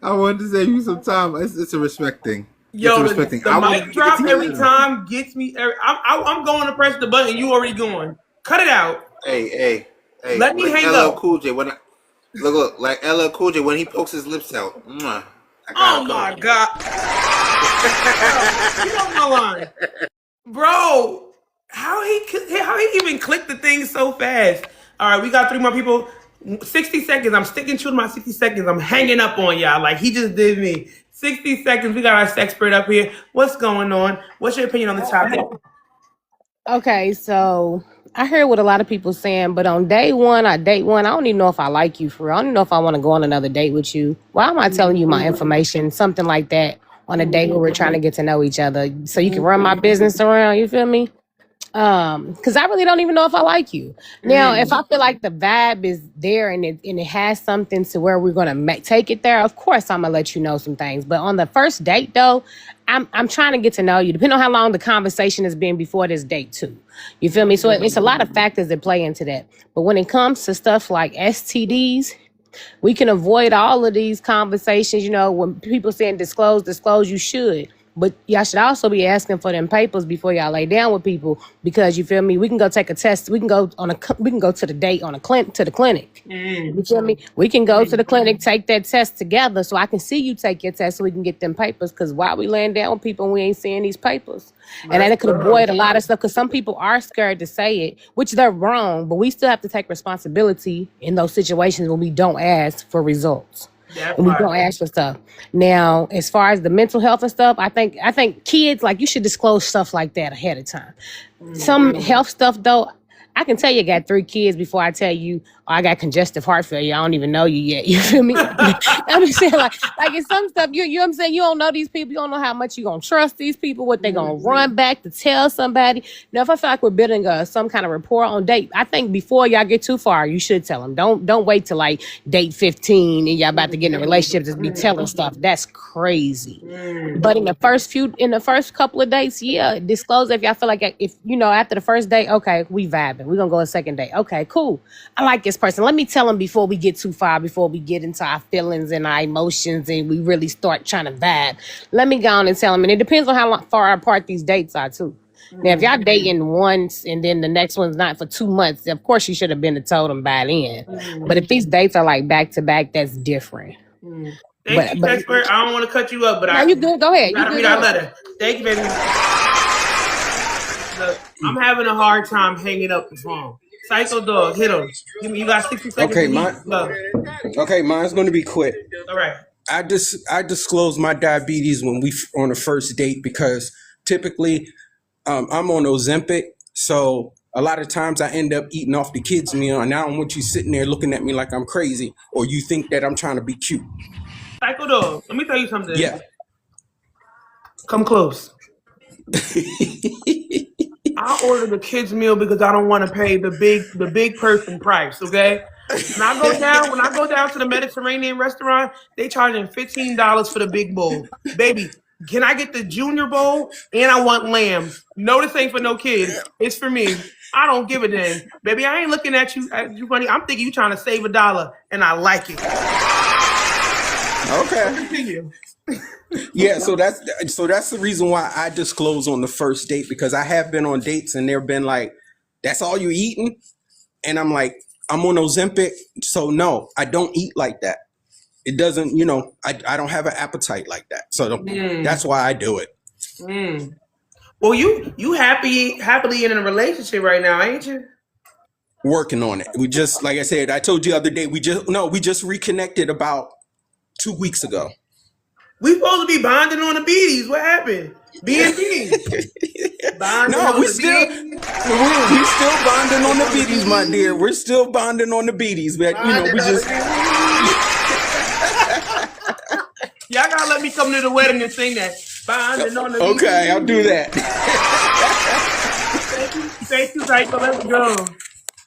I wanted to save you some time. It's a respect thing. Yo, the mic drop every time gets me. I'm going to press the button. You already going. Cut it out. Hey. Let me hang LL up. Cool J, when look, like LL Cool J when he pokes his lips out. Oh my God. Get off my line. Bro, how he even clicked the thing so fast? All right, we got 3 more people. 60 seconds. I'm sticking to my 60 seconds. I'm hanging up on y'all like he just did me. 60 seconds. We got our expert up here. What's going on? What's your opinion on the topic? Okay, so I heard what a lot of people saying, but on day one, I don't even know if I like you for real. I don't even know if I want to go on another date with you. Why am I telling you my information? Something like that on a date where we're trying to get to know each other so you can run my business around, you feel me? Because I really don't even know if I like you. Now, if I feel like the vibe is there and it has something to where we're gonna take it there, of course I'm gonna let you know some things. But on the first date, though, I'm trying to get to know you, depending on how long the conversation has been before this date too. You feel me? So it's a lot of factors that play into that. But when it comes to stuff like STDs, we can avoid all of these conversations. You know, when people saying disclose, you should. But y'all should also be asking for them papers before y'all lay down with people, because you feel me. We can go take a test. We can go to the date on to the clinic. You feel me? We can go to the clinic, take that test together, so I can see you take your test, so we can get them papers. Because why we laying down with people and we ain't seeing these papers? And then it could avoid a lot of stuff. Because some people are scared to say it, which they're wrong. But we still have to take responsibility in those situations when we don't ask for results. And we don't ask for stuff. Now, as far as the mental health and stuff, I think kids, like, you should disclose stuff like that ahead of time. Some health stuff, though, I can tell you got 3 kids before I tell you, oh, I got congestive heart failure. I don't even know you yet. You feel me? I'm just saying, like it's some stuff, you know what I'm saying? You don't know these people. You don't know how much you're going to trust these people, what they're going to run back to tell somebody. Now, if I feel like we're building some kind of rapport on date, I think before y'all get too far, you should tell them. Don't wait till like date 15 and y'all about to get in a relationship to be telling stuff. That's crazy. But in the first couple of dates, yeah, disclose if y'all feel like, if you know, after the first date, okay, we vibing. We're going to go a second date. Okay, cool. I like this person. Let me tell them before we get too far, before we get into our feelings and our emotions and we really start trying to vibe. Let me go on and tell them. And it depends on how far apart these dates are too. Now, if y'all dating once and then the next one's not for 2 months, of course you should have been told them by then. But if these dates are like back to back, that's different. Thank you, expert. I don't want to cut you up, but you good. Go ahead. You gotta read our letter. Thank you, baby. Look, I'm having a hard time hanging up the phone. Psycho Dog, hit him. You got 60 seconds. Okay, mine's going to be quick. All right. I disclose my diabetes when we on a first date, because typically I'm on Ozempic, so a lot of times I end up eating off the kids' meal, and I don't want you sitting there looking at me like I'm crazy, or you think that I'm trying to be cute. Psycho Dog, let me tell you something. Yeah. Come close. I order the kids' meal because I don't want to pay the big person price. Okay. When I go down to the Mediterranean restaurant, they charging $15 for the big bowl. Baby, can I get the junior bowl? And I want lamb. No, this ain't for no kids. It's for me. I don't give a damn. Baby, I ain't looking at you funny. I'm thinking you trying to save $1, and I like it. Okay. Continue. Yeah, so that's the reason why I disclose on the first date, because I have been on dates and they've been like, "That's all you eating?" And I'm like, "I'm on Ozempic, so no, I don't eat like that. It doesn't, I don't have an appetite like that. So that's why I do it." Mm. Well, you happily in a relationship right now, ain't you? Working on it. We just, like I said, I told you the other day, we just reconnected about 2 weeks ago. We supposed to be bonding on the beaties. What happened? B&B. Bonding No, on we the still beaties. we still bonding on the On the beaties, my dear. beaties. We're still bonding on the beaties, but Bonding we on the just beaties. Y'all gotta let me come to the wedding and sing that. Bonding on the okay. I'll do beaties. that. Thank you, Psycho. Let's go.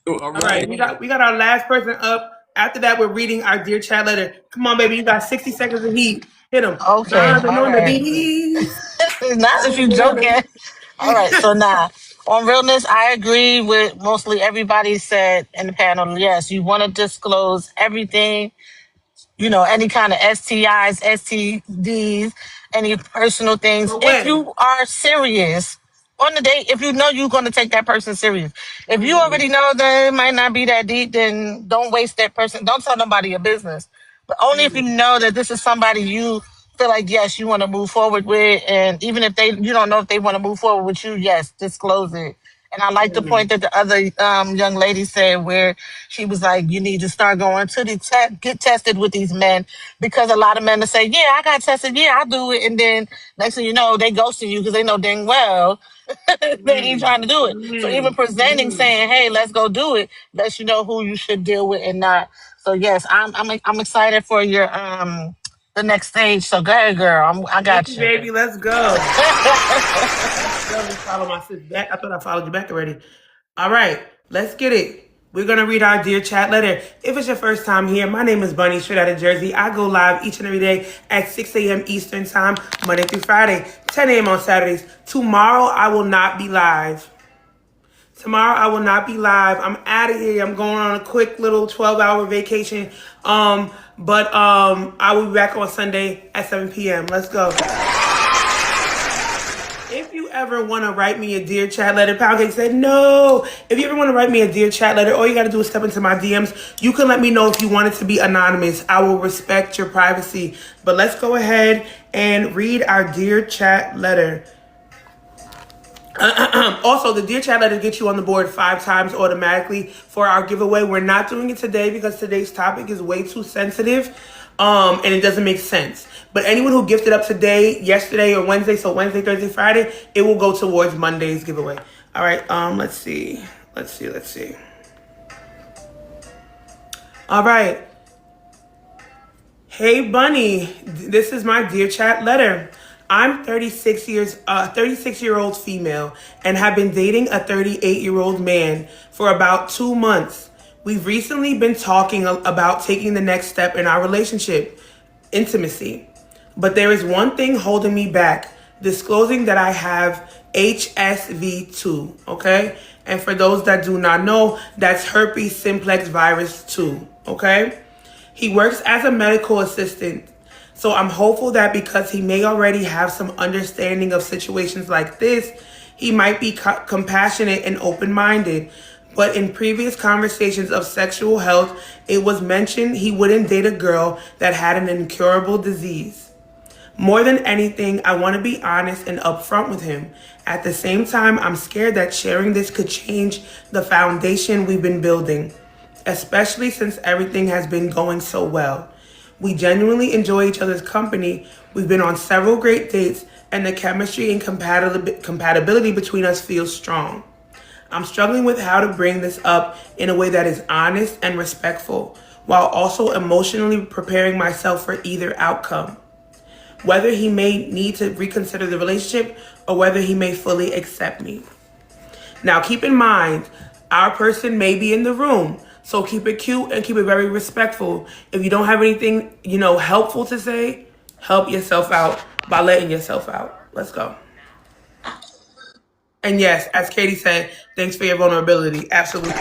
All All right, right. we got our last person up. After that, we're reading our dear chat letter. Come on, baby, you got 60 seconds of heat. Hit them. Okay, Bonding all on the right. beaties. Not if you Bonding on joking. the All right, so now on realness, I agree with mostly everybody said in the panel. Yes, you want to disclose everything, any kind of STIs, STDs, any personal things. But If when? you are serious on the date, if you know you're going to take that person serious, if you already know that it might not be that deep, then don't waste that person. Don't tell nobody your business. But only if you know that this is somebody you feel like, yes, you want to move forward with. And even if you don't know if they want to move forward with you, yes, disclose it. And I like the point that the other young lady said, where she was like, you need to start going to get tested with these men, because a lot of men will say, yeah, I got tested. Yeah, I'll do it. And then next thing you know, they ghosting you because they know dang well they ain't trying to do it. So even presenting, saying, hey, let's go do it, lets you know who you should deal with and not. So yes, I'm excited for your the next stage. So go ahead, girl. I Thank got you, you. baby. Let's go. Let me follow my sis back. I thought I followed you back already. All right, let's get it. We're gonna read our dear chat letter. If it's your first time here, my name is Bunny, straight out of Jersey. I go live each and every day at 6 a.m. Eastern Time, Monday through Friday, 10 a.m. on Saturdays. Tomorrow I will not be live. I'm out of here. I'm going on a quick little 12-hour vacation. But I will be back on Sunday at 7 p.m. Let's go. If you ever want to write me a dear chat letter, Poundcake said no. If you ever want to write me a dear chat letter, all you got to do is step into my DMs. You can let me know if you want it to be anonymous. I will respect your privacy. But let's go ahead and read our dear chat letter. Also, the dear chat letter gets you on the board 5 times automatically for our giveaway. We're not doing it today because today's topic is way too sensitive, and it doesn't make sense. But anyone who gifted up today, yesterday, or Wednesday, so Wednesday, Thursday, Friday, it will go towards Monday's giveaway. All right. Let's see. All right. Hey, Bunny. This is my dear chat letter. I'm 36-year-old female and have been dating a 38-year-old man for about 2 months. We've recently been talking about taking the next step in our relationship, intimacy. But there is one thing holding me back, disclosing that I have HSV2, okay? And for those that do not know, that's herpes simplex virus 2, okay? He works as a medical assistant. So I'm hopeful that because he may already have some understanding of situations like this, he might be compassionate and open-minded. But in previous conversations of sexual health, it was mentioned he wouldn't date a girl that had an incurable disease. More than anything, I want to be honest and upfront with him. At the same time, I'm scared that sharing this could change the foundation we've been building, especially since everything has been going so well. We genuinely enjoy each other's company. We've been on several great dates, and the chemistry and compatibility between us feels strong. I'm struggling with how to bring this up in a way that is honest and respectful, while also emotionally preparing myself for either outcome. Whether he may need to reconsider the relationship or whether he may fully accept me. Now, keep in mind, our person may be in the room, so keep it cute and keep it very respectful. If you don't have anything, helpful to say, help yourself out by letting yourself out. Let's go. And yes, as Katie said, thanks for your vulnerability. Absolutely.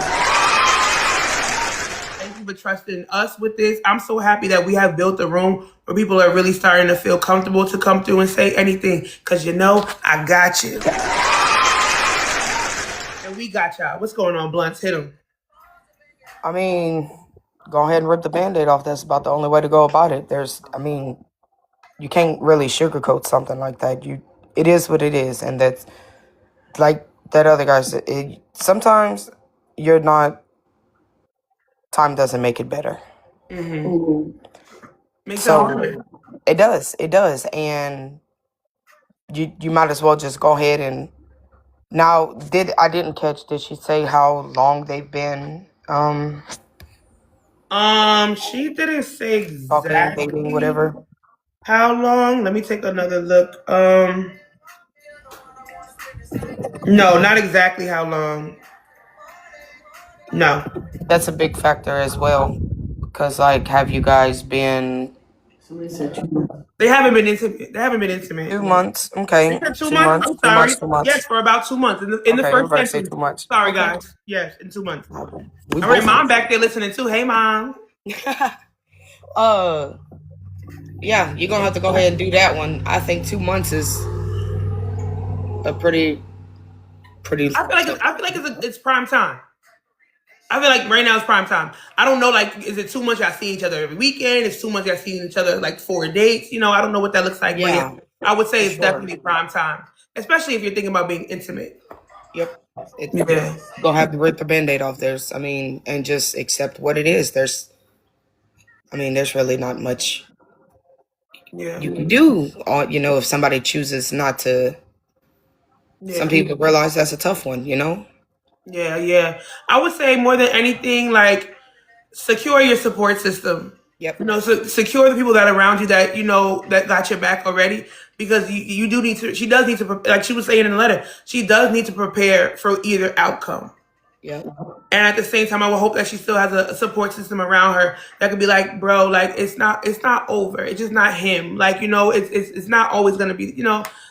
Thank you you for trusting us with this. I'm so happy that we have built a room where people are really starting to feel comfortable to come through and say anything. Because I got you. And we got y'all. What's going on, Blunts? Hit them. I mean, go ahead and rip the Band-Aid off. That's about the only way to go about it. You can't really sugarcoat something like that. It is what it is. And that's like that other guy said, sometimes time doesn't make it better. Makes it harder. It does. And you might as well just go ahead and now I didn't catch, did she say how long they've been she didn't say talking, exactly dating, whatever? how long. Let me take another look. No, not exactly how long. No. That's a big factor as well. Because have you guys been They haven't been intimate. 2 months? Okay. 2 months? I'm sorry. 2 months. Yes, for about 2 months. In the Okay, first I'm about to say sentence. 2 months. Sorry, Okay. guys. Yes, in 2 months. We All right, both- Mom back there listening too. Hey, Mom. Yeah, you're gonna have to go ahead and do that one. I think 2 months is a pretty. I feel like it's prime time. I feel like right now it's prime time. I don't know, is it too much y'all see each other every weekend? It's too much y'all seeing each other 4 dates? I don't know what that looks like. Yeah, but yeah, I would say it's sure. definitely prime time, especially if you're thinking about being intimate. Yep. Yeah. You're gonna have to rip the Band-Aid off. And just accept what it is. There's really not much you can do. If somebody chooses not to. Yeah. Some people realize that's a tough one. Yeah. I would say more than anything, secure your support system. Yep. Secure the people that are around you that that got your back already, because you do need to. She does need to, like she was saying in the letter, she does need to prepare for either outcome. Yeah. And at the same time, I would hope that she still has a support system around her that could be like, bro, it's not over. It's just not him. It's not always gonna be,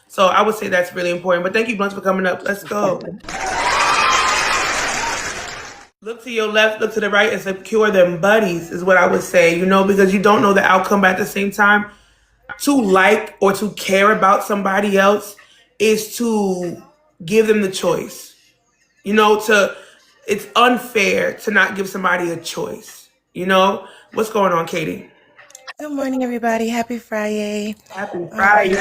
So I would say that's really important. But thank you, Blunt, for coming up. Let's go. Look to your left, look to the right, and secure them buddies is what I would say, because you don't know the outcome, but at the same time, to like or to care about somebody else is to give them the choice. It's unfair to not give somebody a choice. What's going on, Katie? Good morning, everybody. Happy Friday. Happy Friday.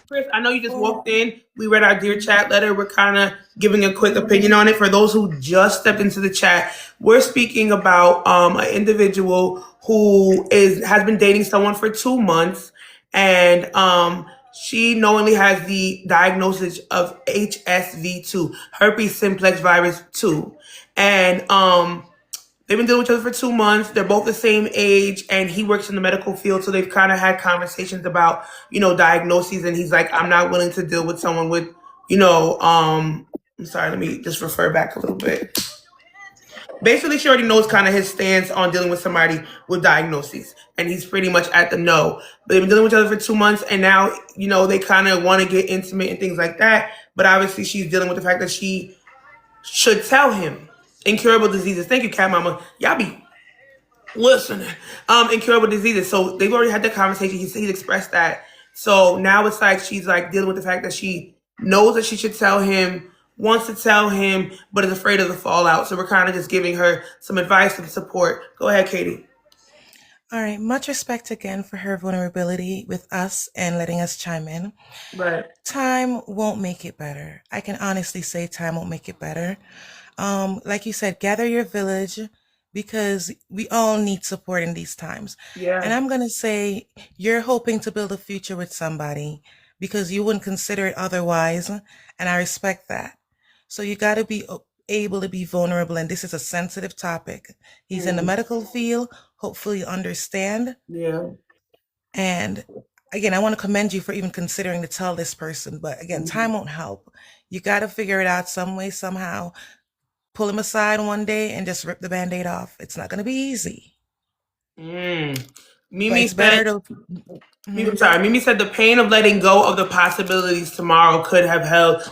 Chris, I know you just walked in. We read our Dear Chat letter. We're kind of giving a quick opinion on it. For those who just stepped into the chat, we're speaking about an individual who has been dating someone for 2 months, and she knowingly has the diagnosis of HSV2, herpes simplex virus 2. And they've been dealing with each other for 2 months. They're both the same age, and he works in the medical field, so they've kind of had conversations about, diagnoses. And he's like, I'm not willing to deal with someone with, I'm sorry, let me just refer back a little bit. Basically, she already knows kind of his stance on dealing with somebody with diagnoses, and he's pretty much at the no. But they've been dealing with each other for 2 months, and now, they kind of want to get intimate and things like that. But obviously, she's dealing with the fact that she should tell him incurable diseases. Thank you, Cat Mama. Y'all be listening. Incurable diseases. So they've already had that conversation. He's expressed that. So now it's she's dealing with the fact that she knows that she should tell him, wants to tell him, but is afraid of the fallout. So we're kind of just giving her some advice and support. Go ahead, Katie. All right. Much respect again for her vulnerability with us and letting us chime in. Right. Time won't make it better. I can honestly say time won't make it better. Like you said, gather your village, because we all need support in these times. Yeah. And I'm going to say you're hoping to build a future with somebody because you wouldn't consider it otherwise. And I respect that. So you got to be able to be vulnerable. And this is a sensitive topic. He's in the medical field. Hopefully you understand. Yeah. And again, I want to commend you for even considering to tell this person. But again, time won't help. You got to figure it out some way, somehow. Pull him aside one day and just rip the Band-Aid off. It's not going to be easy. Mimi said the pain of letting go of the possibilities tomorrow could have held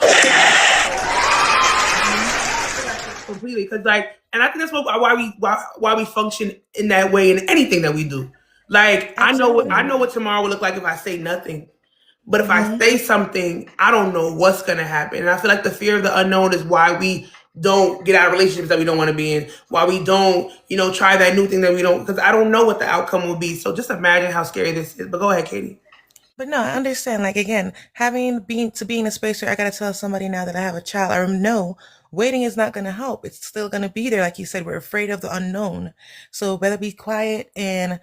completely, because And I think that's why we function in that way in anything that we do. Like I Absolutely. know what tomorrow will look like if I say nothing. But if I Mm-hmm. say something, I don't know what's gonna happen. And I feel like the fear of the unknown is why we don't get out of relationships that we don't want to be in. Why we don't, try that new thing that we don't, because I don't know what the outcome will be. So just imagine how scary this is. But go ahead, Katie. But no, I understand. Like again, having been to be in a space where I gotta tell somebody now that I have a child, I know waiting is not gonna help. It's still gonna be there. Like you said, we're afraid of the unknown. So better be quiet and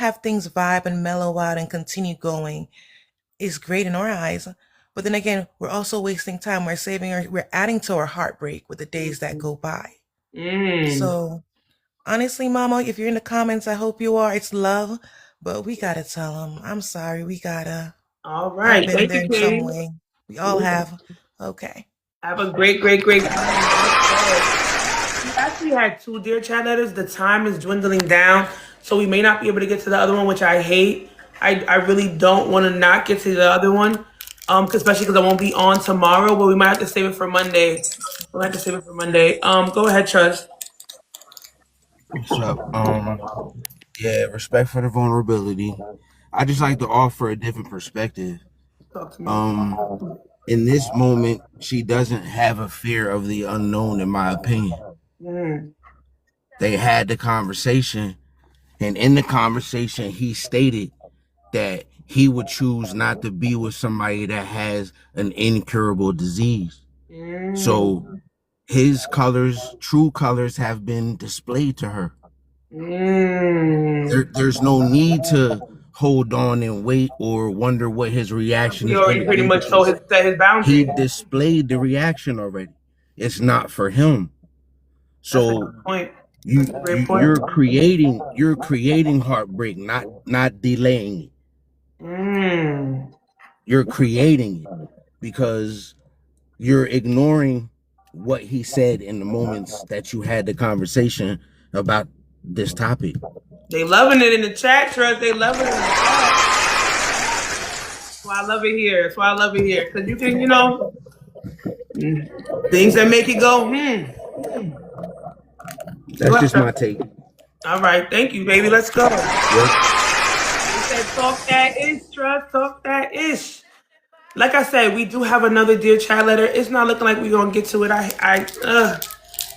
have things vibe and mellow out and continue going is great in our eyes. But then again, we're also wasting time. We're adding to our heartbreak with the days that go by. Mm. So honestly, Mama, if you're in the comments, I hope you are. It's love, but we gotta tell them. I'm sorry. We gotta. All I've right. been Thank there you, in some Katie. way. We all have. Okay. Have a great, great, great time. We actually had two Dear Chat letters. The time is dwindling down, so we may not be able to get to the other one, which I hate. I really don't want to not get to the other one, especially because I won't be on tomorrow. But we might have to save it for Monday. We'll have to save it for Monday. Go ahead, Trust. What's up? Yeah, respect for the vulnerability. I just like to offer a different perspective. Talk to me. Um, in this moment, she doesn't have a fear of the unknown, in my opinion. Mm, They had the conversation, and in the conversation, he stated that he would choose not to be with somebody that has an incurable disease. mm, So his colors, true colors, have been displayed to her. mm. There's no need to hold on and wait or wonder what his reaction He is going already to pretty be, much told because his set his he boundaries. displayed the reaction already. It's not for him. That's a So good point. That's you, a great you point. you're creating heartbreak, not delaying it. Mm. You're creating it because you're ignoring what he said in the moments that you had the conversation about this topic. They loving it in the chat, Trust. They loving it in the chat. That's why I love it here. That's why I love it here. Because you can, things that make it go, Go That's ahead, just my Trust. take. All right. Thank you, baby. Let's go. Yep. They said, talk that ish, Trust. Talk that ish. Like I said, we do have another Dear Chat letter. It's not looking like we're going to get to it.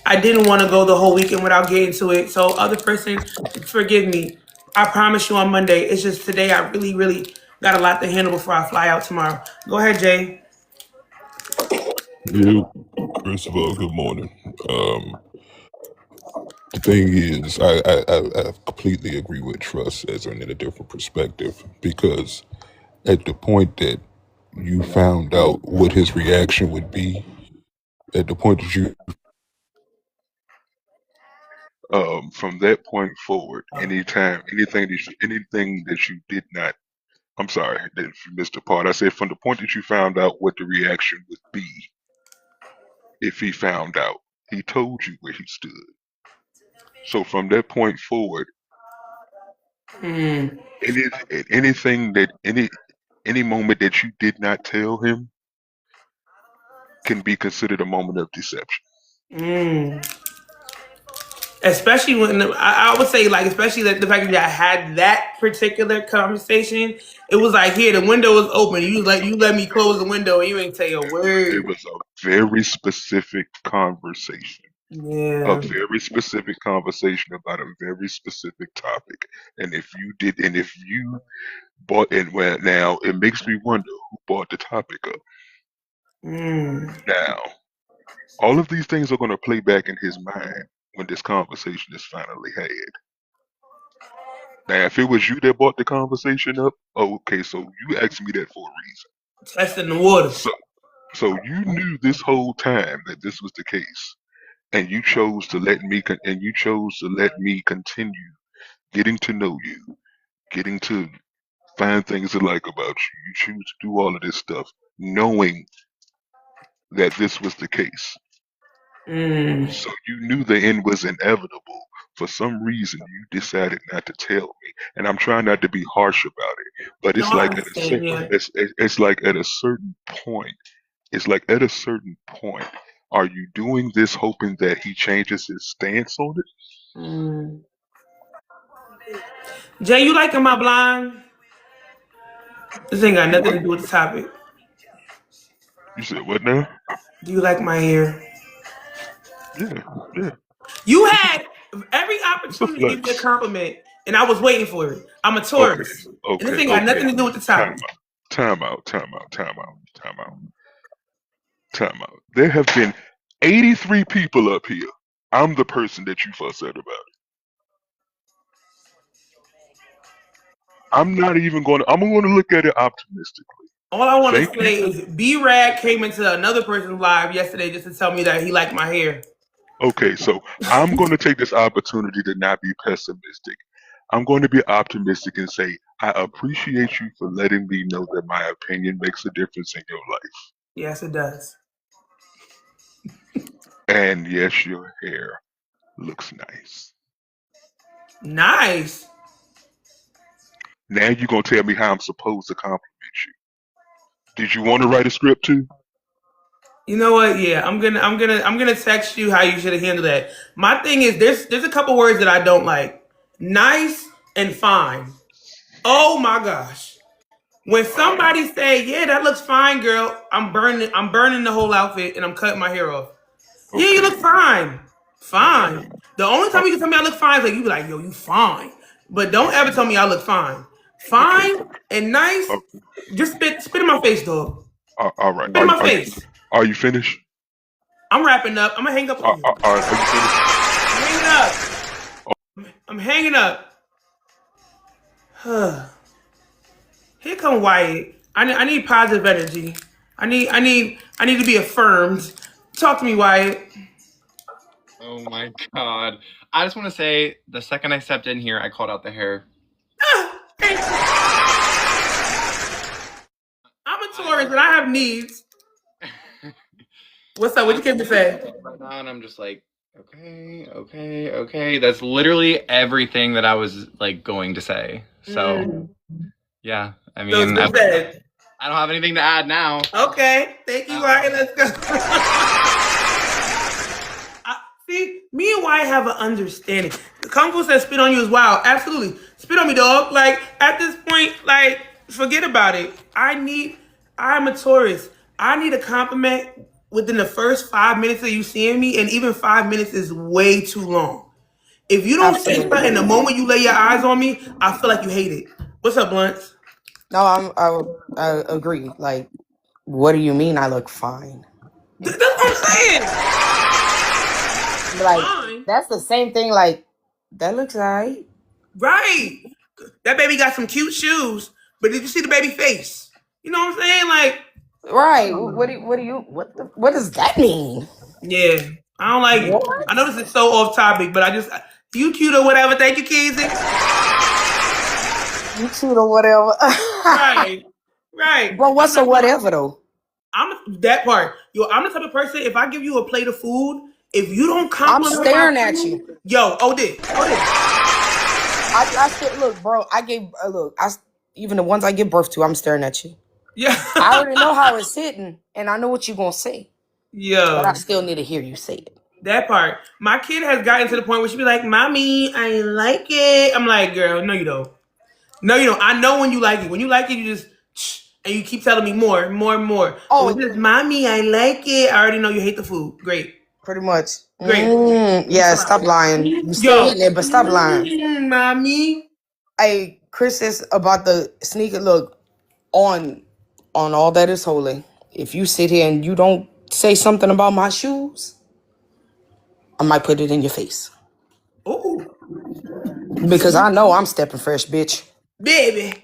I didn't want to go the whole weekend without getting to it. So, other person, forgive me. I promise you on Monday. It's just today I really, really got a lot to handle before I fly out tomorrow. Go ahead, Jay. Yeah, first of all, good morning. The thing is, I completely agree with Trust as in a different perspective, because at the point that you found out what his reaction would be, at the point that you, from that point forward, anything that you did not, I'm sorry, that if you missed a part, I said from the point that you found out what the reaction would be, if he found out, he told you where he stood. So from that point forward, Mm, any anything that any moment that you did not tell him can be considered a moment of deception. mm. Especially when I would say, like, especially the fact that I had that particular conversation, it was like, here the window was open. You let me close the window and you ain't say a It word. was a very specific conversation. A Yeah. very specific conversation about a very specific topic. And if you bought, and well, now it makes me wonder who brought the topic up. Mm. Now, all of these things are going to play back in his mind when this conversation is finally had. Now, if it was you that brought the conversation up, oh, okay, so you asked me that for a reason. Testing the waters. So you knew this whole time that this was the case, and you chose to let me continue getting to know you, getting to find things to like about you. You choose to do all of this stuff, knowing that this was the case. Mm. So you knew the end was inevitable. For some reason, you decided not to tell me, and I'm trying not to be harsh about it, but No, I understand. Yeah. it's like at a certain point. It's like at a certain point, Are you doing this hoping that he changes his stance on it? Jay, you liking my blonde? This ain't got nothing to do with the topic. You said what now? Do you like my hair? Yeah, yeah. You It's a had every it's a opportunity to give me a flex. compliment, and I was waiting for it. I'm a Okay, Taurus, and this okay, ain't got okay. nothing to do with the Time topic. out. Time out. Time out. Time out. Time out. Time out. There have been 83 people up here. I'm the person that you fuss at about it. I'm not even going to. I'm going to look at it optimistically. All I want to Thank you. say is B-Rad came into another person's live yesterday just to tell me that he liked my hair. Okay, so I'm going to take this opportunity to not be pessimistic. I'm going to be optimistic and say, I appreciate you for letting me know that my opinion makes a difference in your life. Yes, it does. And yes, your hair looks nice. Nice. Now you're going to tell me how I'm supposed to compliment you. Did you want to write a script too? You know what? Yeah, I'm gonna text you how you should have handled that. My thing is there's a couple words that I don't like. Nice and fine. Oh my gosh. When Uh, somebody say, "Yeah, that looks fine, girl," I'm burning the whole outfit and I'm cutting my hair off. Yeah, you okay, look fine. okay. Fine. The only Uh, time you can tell me I look fine is like you be like, "Yo, you fine." But don't ever okay, tell me I look fine. okay. Fine and nice. Uh, Just spit in my face, dog. all right. Spit in my face. Are you finished? I'm wrapping up. I'm gonna hang up on you. Are you finished? I'm hanging up. I'm hanging up. Here come Wyatt. I need positive energy. I need to be affirmed. Talk to me, Wyatt. Oh my god. I just want to say the second I stepped in here, I called out the hair. Thank you. I'm a I Taurus and I have needs. What's up? What you came to say? right now, and I'm just like, okay. That's literally everything that I was like going to say. So yeah, I So it's mean, been said. I don't have anything to add now. Okay. Thank you, Wyatt. Let's go. See, me and Wyatt have an understanding. Kung Fu says spit on you is wild. Absolutely. Spit on me, dog. Like, at this point, like, forget about it. I'm a Taurus. I need a compliment within the first 5 minutes of you seeing me, and even 5 minutes is way too long. If you don't say something the Absolutely. moment you lay your eyes on me, I feel like you hate it. What's up, Blunts? No, I agree. Like, what do you mean I look fine? That's what I'm saying. Like, Fine. that's the same thing. Like, that looks alright. Right. That baby got some cute shoes, but did you see the baby face? You know what I'm saying? Like, Right. What does that mean? yeah, I don't like it. What? I know this is so off topic, but you cute or whatever. Thank you, Keezy. You cute or whatever. Right, right. But what's a whatever though? I'm that part. Yo, I'm the type of person. If I give you a plate of food, if you don't I'm compliment staring my at food, you. yo, I still look, bro. I gave look. Even the ones I give birth to, I'm staring at you. yeah, I already know how it's sitting, and I know what you're gonna say, but I yo, still need to hear you say it. that part. My kid has gotten to the point where she be like, "Mommy, I like it." I'm like, "Girl, no, you don't. No, you don't. I know when you like it. When you like it, you just and you keep telling me more, more, and more. But when Oh, it says, "Mommy, I like it," I already know you hate the food. Great, pretty much. great. Yeah, stop lying. You still Yo, eating it, but stop lying. mommy. Hey, Chris is about the sneaker look on all that is holy. If you sit here and you don't say something about my shoes, I might put it in your face. Oh, Because I know I'm stepping fresh, bitch. baby.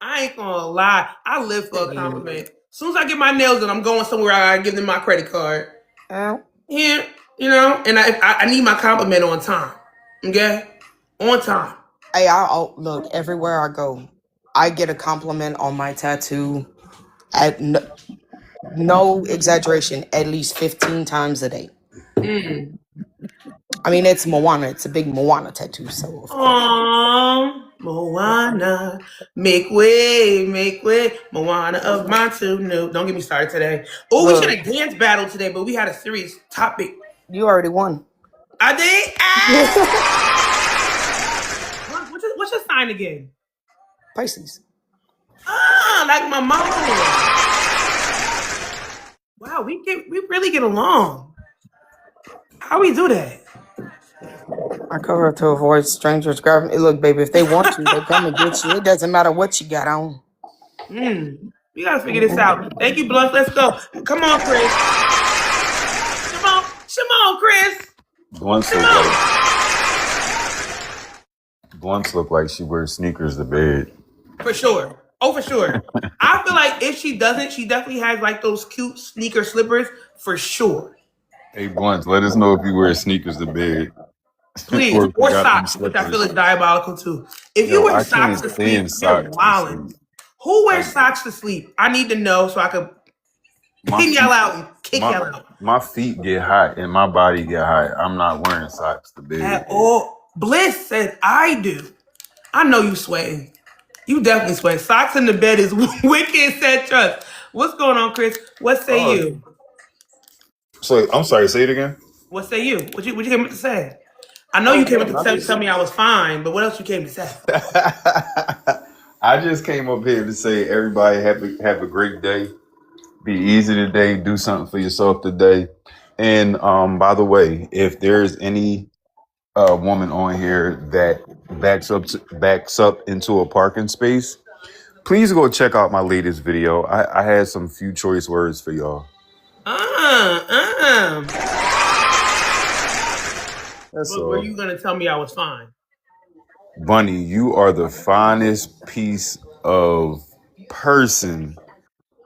I ain't gonna lie. I live for a compliment. As soon as I get my nails done, I'm going somewhere. I gotta give them my credit card. Yeah, and I need my compliment on time. Okay, on time. Hey, I'll look everywhere I go. I get a compliment on my tattoo at no exaggeration, at least 15 times a day. I mean, it's Moana. It's a big Moana tattoo, so of course. Aww. Moana, make way, Moana of Montu. No, don't get me started today. Oh, we should Look, have dance battle today, but we had a serious topic. you already won. I did. Ah! What's your sign again? Pisces. Ah, like my mom. Wow, we really get along. How we do that? I cover up to avoid strangers grabbing. Look, baby, if they want you, they come and get you. It doesn't matter what you got on. We gotta figure this out. Thank you, Blunt. Let's go. Come on, Chris. Come on, Chris. Blunts look like she wears sneakers to bed. For sure. Oh, for sure. I feel like if she doesn't, she definitely has like those cute sneaker slippers for sure. Hey, Blunts, let us know if you wear sneakers to bed. Please. Or socks, which I feel is diabolical too. If you wear socks to sleep, you're wilding. Who wears socks to sleep? I need to know so I could pin y'all out and kick y'all out. My feet get hot and my body get hot. I'm not wearing socks to bed. At all. Bliss said I do. I know you sweating. You definitely sweat. Socks in the bed is wicked, said Trust. What's going on, Chris? What say you? So I'm sorry, say it again. What say you? What you came up to say? I know you came up to tell me I was fine, but what else you came to say? I just came up here to say everybody have a great day. Be easy today. Do something for yourself today. And by the way, if there's any woman on here that backs up into a parking space, please go check out my latest video. I had some few choice words for y'all. That's all. Were you gonna tell me I was fine? Bunny, you are the finest piece of person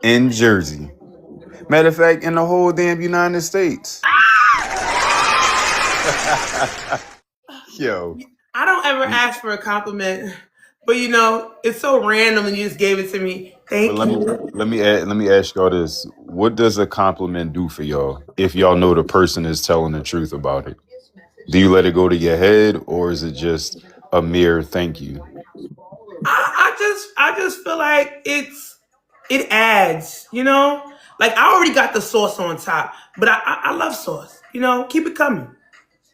in Jersey. Matter of fact, in the whole damn United States. Yo. I don't ever ask for a compliment, but you know, it's so random and you just gave it to me. Thank you. Let me ask y'all this. What does a compliment do for y'all if y'all know the person is telling the truth about it? Do you let it go to your head or is it just a mere thank you? I just feel like it adds, you know? Like I already got the sauce on top, but I love sauce. You know, keep it coming.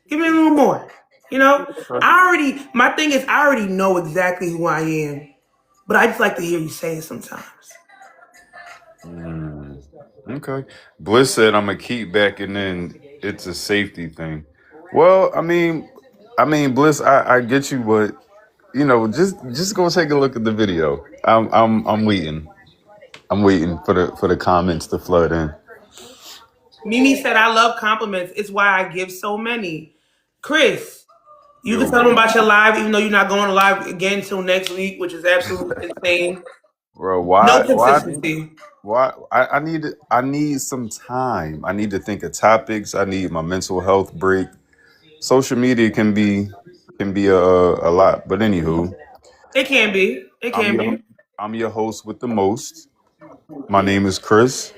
Give me a little more. You know? My thing is I already know exactly who I am, but I just like to hear you say it sometimes. Okay. Bliss said I'm gonna keep backing in. It's a safety thing. Well, I mean, Bliss, I get you, but you know, just go take a look at the video. I'm waiting. I'm waiting for the comments to flood in. Mimi said I love compliments. It's why I give so many. Chris, you can tell them about your live, even though you're not going live again until next week, which is absolutely insane. Bro, No consistency. Why I need some time. I need to think of topics. I need my mental health break. Social media can be a lot, but anywho, It can be. It can be. I'm your host with the most. My name is Chris.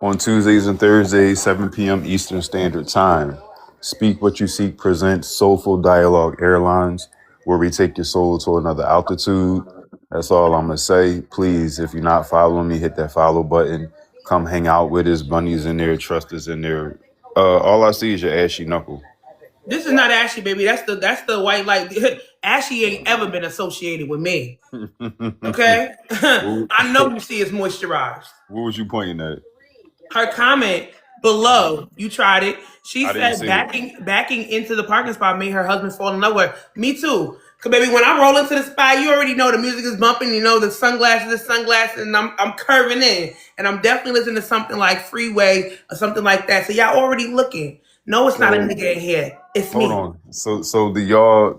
On Tuesdays and Thursdays, 7 p.m. Eastern Standard Time. Speak What You Seek presents Soulful Dialogue Airlines, where we take your soul to another altitude. That's all I'm going to say. Please, if you're not following me, hit that follow button. Come hang out with us. Bunny's in there. Trust is in there. All I see is your ashy knuckle. This is not Ashy, baby. That's the white light. Ashy ain't ever been associated with me. Okay? I know you see it's moisturized. What was you pointing at? Her comment below, you tried it. She said backing into the parking spot made her husband fall in love with her. Me too. Cause baby, when I roll into the spot, you already know the music is bumping. You know the sunglasses, and I'm curving in, and I'm definitely listening to something like Freeway or something like that. So y'all already looking. No, it's not a nigga in here. It's me. Hold on. So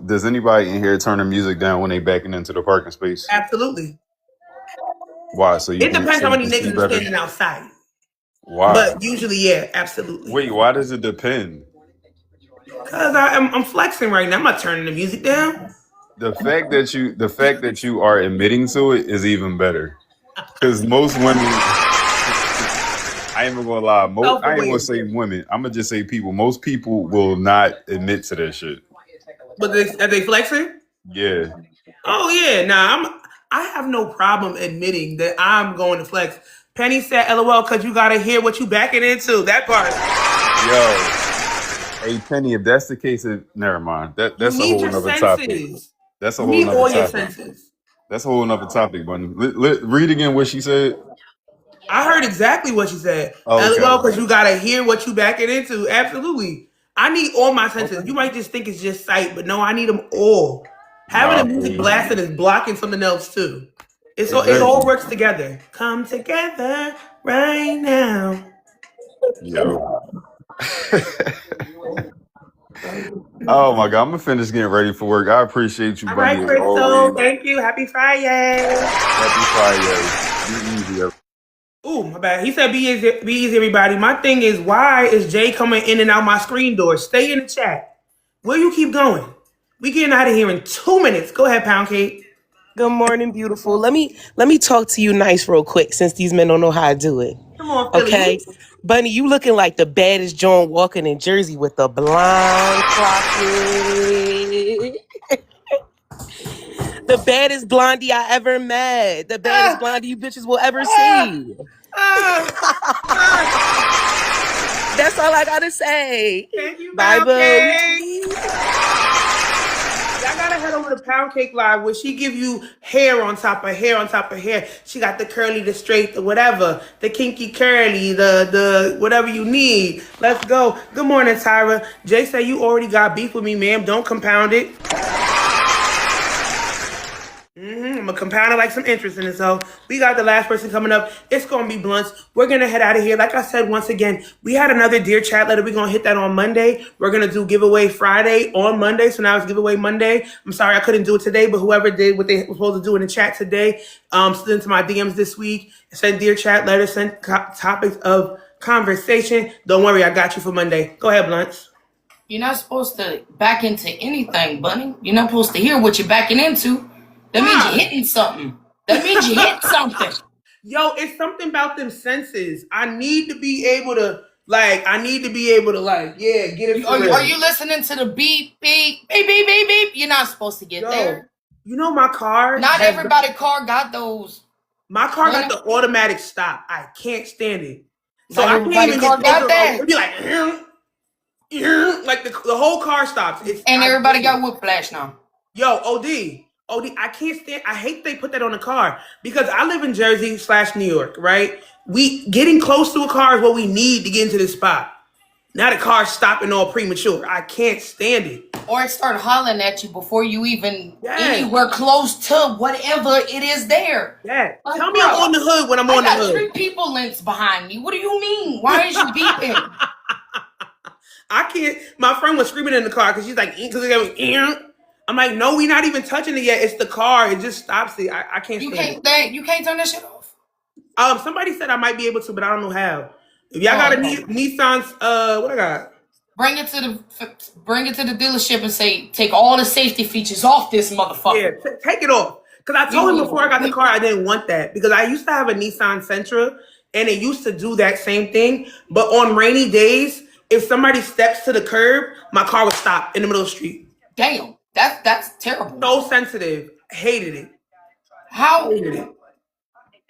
does anybody in here turn the music down when they backing into the parking space? Absolutely. Why? So it depends how many niggas are standing outside. Why? But usually, yeah, absolutely. Wait, why does it depend? Because I'm flexing right now. I'm not turning the music down. The fact that you are admitting to it is even better. Because most women, I ain't even gonna lie. I ain't gonna say women. I'm gonna just say people. Most people will not admit to that shit. But are they flexing? Yeah. Oh yeah, nah, I have no problem admitting that I'm going to flex. Penny said, "LOL," because you gotta hear what you backing into. That part. Yo, hey Penny, if that's the case, never mind. You That's a need whole your nother topic. senses. That's a You whole need nother all your topic. senses. That's a whole nother topic. But read again what she said. I heard exactly what you said. Oh, okay. LOL, because you gotta hear what you backing into. Absolutely. I need all my senses. Okay. You might just think it's just sight, but no, I need them all. Having Nah, the I feel music you. blasting is blocking something else too. It all Exactly. works together. Come together right now. Yo. Oh my God, I'm gonna finish getting ready for work. I appreciate you, All Bunny, right, as Crystal. always. Thank you. Happy Friday. Happy Friday. Be easy. Ooh, my bad. He said, be easy, everybody. My thing is, why is Jay coming in and out my screen door? Stay in the chat. Where you keep going? We getting out of here in 2 minutes. Go ahead, Pound Cake. Good morning, beautiful. Let me talk to you nice real quick since these men don't know how to do it. Come on, Philly. Okay? Bunny, you looking like the baddest John walking in Jersey with the blind clocket. The baddest blondie I ever met. The baddest Ah, blondie you bitches will ever ah, see. ah, ah. That's all I gotta say. Thank you, Bye, Pound boo. Cake. Y'all gotta head over to Pound Cake Live where she give you hair on top of hair on top of hair. She got the curly, the straight, the whatever, the kinky curly, the whatever you need. Let's go. Good morning, Tyra. Jay said you already got beef with me, ma'am. Don't compound it. I'm gonna compound it like some interest in it. So we got the last person coming up. It's gonna be Blunts. We're gonna head out of here. Like I said, once again, we had another Dear Chat letter. We're gonna hit that on Monday. We're gonna do giveaway Friday on Monday. So now it's giveaway Monday. I'm sorry I couldn't do it today, but whoever did what they were supposed to do in the chat today, slid into my DMs this week. Send Dear Chat letters, send topics of conversation. Don't worry, I got you for Monday. Go ahead, Blunts. You're not supposed to back into anything, Bunny. You're not supposed to hear what you're backing into. That means you're hitting something. That means you hit something. Yo, it's something about them senses. I need to be able to like. Yeah, get it. Are you listening to the beep, beep, beep, beep, beep, beep? You're not supposed to get there. You know my car. Not everybody's car got those. My car got the automatic stop. I can't stand it. So Not I can't everybody's even car get got closer. that. It'd be like the whole car stops. And everybody got whiplash now. Yo, OD, I can't stand. I hate they put that on the car because I live in Jersey / New York, right? We getting close to a car is what we need to get into this spot. Now the car's stopping all premature. I can't stand it. Or it start hollering at you before you even anywhere close to whatever it is there. Yeah. Like, tell me I'm on the hood when I'm on the hood. I got 3 people links behind me. What do you mean? Why is you beeping? I can't. My friend was screaming in the car because she's like, I'm like, no, we're not even touching it yet. It's the car. It just stops it. I can't stand it. You can't turn that shit off. Somebody said I might be able to, but I don't know how. If y'all got a Nissan's, what I got? Bring it to the dealership and say, take all the safety features off this motherfucker. Yeah, take it off. Because I told him before I got the car, I didn't want that. Because I used to have a Nissan Sentra, and it used to do that same thing. But on rainy days, if somebody steps to the curb, my car would stop in the middle of the street. Damn, that's terrible. So sensitive. Hated it. How? Hated it.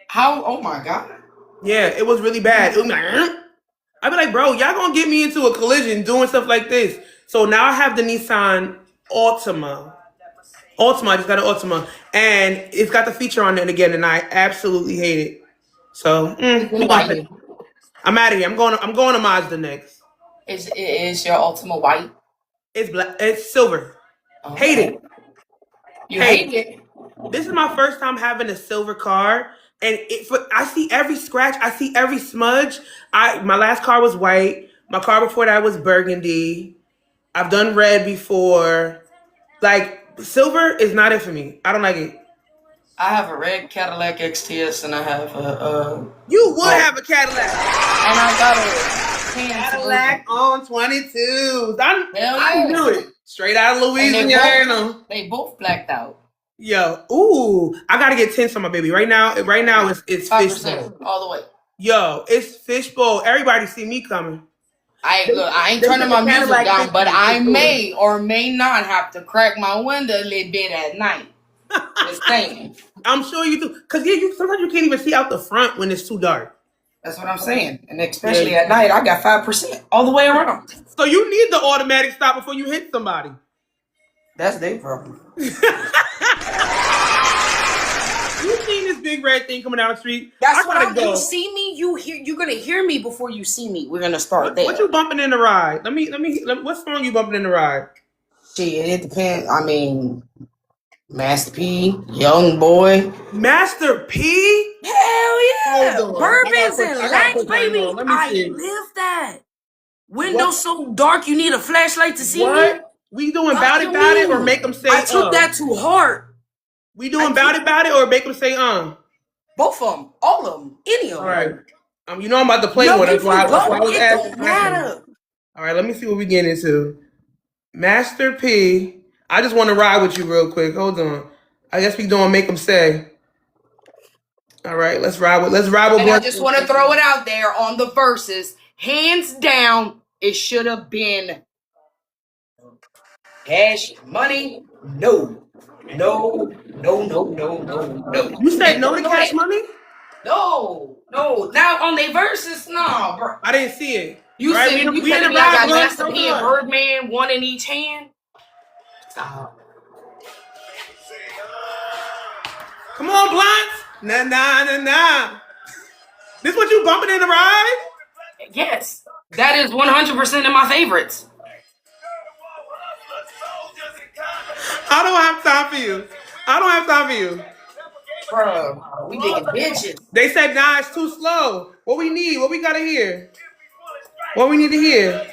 How? Oh my God. Yeah, it was really bad. It was like, I'd be like, bro, y'all gonna get me into a collision doing stuff like this. So now I have the Nissan Altima. I just got an Altima. And it's got the feature on it again, and I absolutely hate it. So I'm out of here. I'm going to Mazda next. Is your Altima white? It's black. It's silver. Okay. Hate it. You hate it? This is my first time having a silver car, and I see every scratch. I see every smudge. My last car was white. My car before that was burgundy. I've done red before. Like, silver is not it for me. I don't like it. I have a red Cadillac XTS, and I have a. You would have a Cadillac. And I got a Cadillac on 22s. I knew it. Straight out of Louisiana. They both blacked out. Yo, ooh, I gotta get tints on my baby right now. Right now, it's fishbowl all the way. Yo, it's fishbowl. Everybody see me coming. I ain't turning my music down, but I may or may not have to crack my window a little bit at night. Just saying. I'm sure you do. Cause yeah, sometimes you can't even see out the front when it's too dark. That's what I'm saying. And especially at night, I got 5% all the way around. So you need the automatic stop before you hit somebody. That's their problem. You seen this big red thing coming down the street? That's I gotta go. You see me, you're gonna hear me before you see me. We're gonna start there. What you bumping in the ride? Let me. What song you bumping in the ride? Shit, it depends. I mean, Master P, Young Boy. Master P? Hell yeah! Bourbons and lights, baby. Let me I see. live that. Windows so dark, you need a flashlight to see me. We doing bout it or make them say I took that too hard. We doing bout it or make them say Both of them, all of them, any of them. All right. You know I'm about to play one. That's why I was asking. All right, let me see what we getting into. Master P. I just want to ride with you real quick. Hold on. I guess we doing make them say. All right, let's ride with. And I just want to throw it out there on the verses. Hands down, it should have been Cash Money. No. You said no to Cash Money? No. Now on their verses, no, bro. I didn't see it. You right, said we I got Master P and Birdman, one in each hand. Stop. Come on, Blunts. Nah. This what you bumping in the ride? Yes. That is 100% in my favorites. I don't have time for you. Bro, we digging bitches. They said, nah, it's too slow. What we need? What we gotta hear? What we need to hear?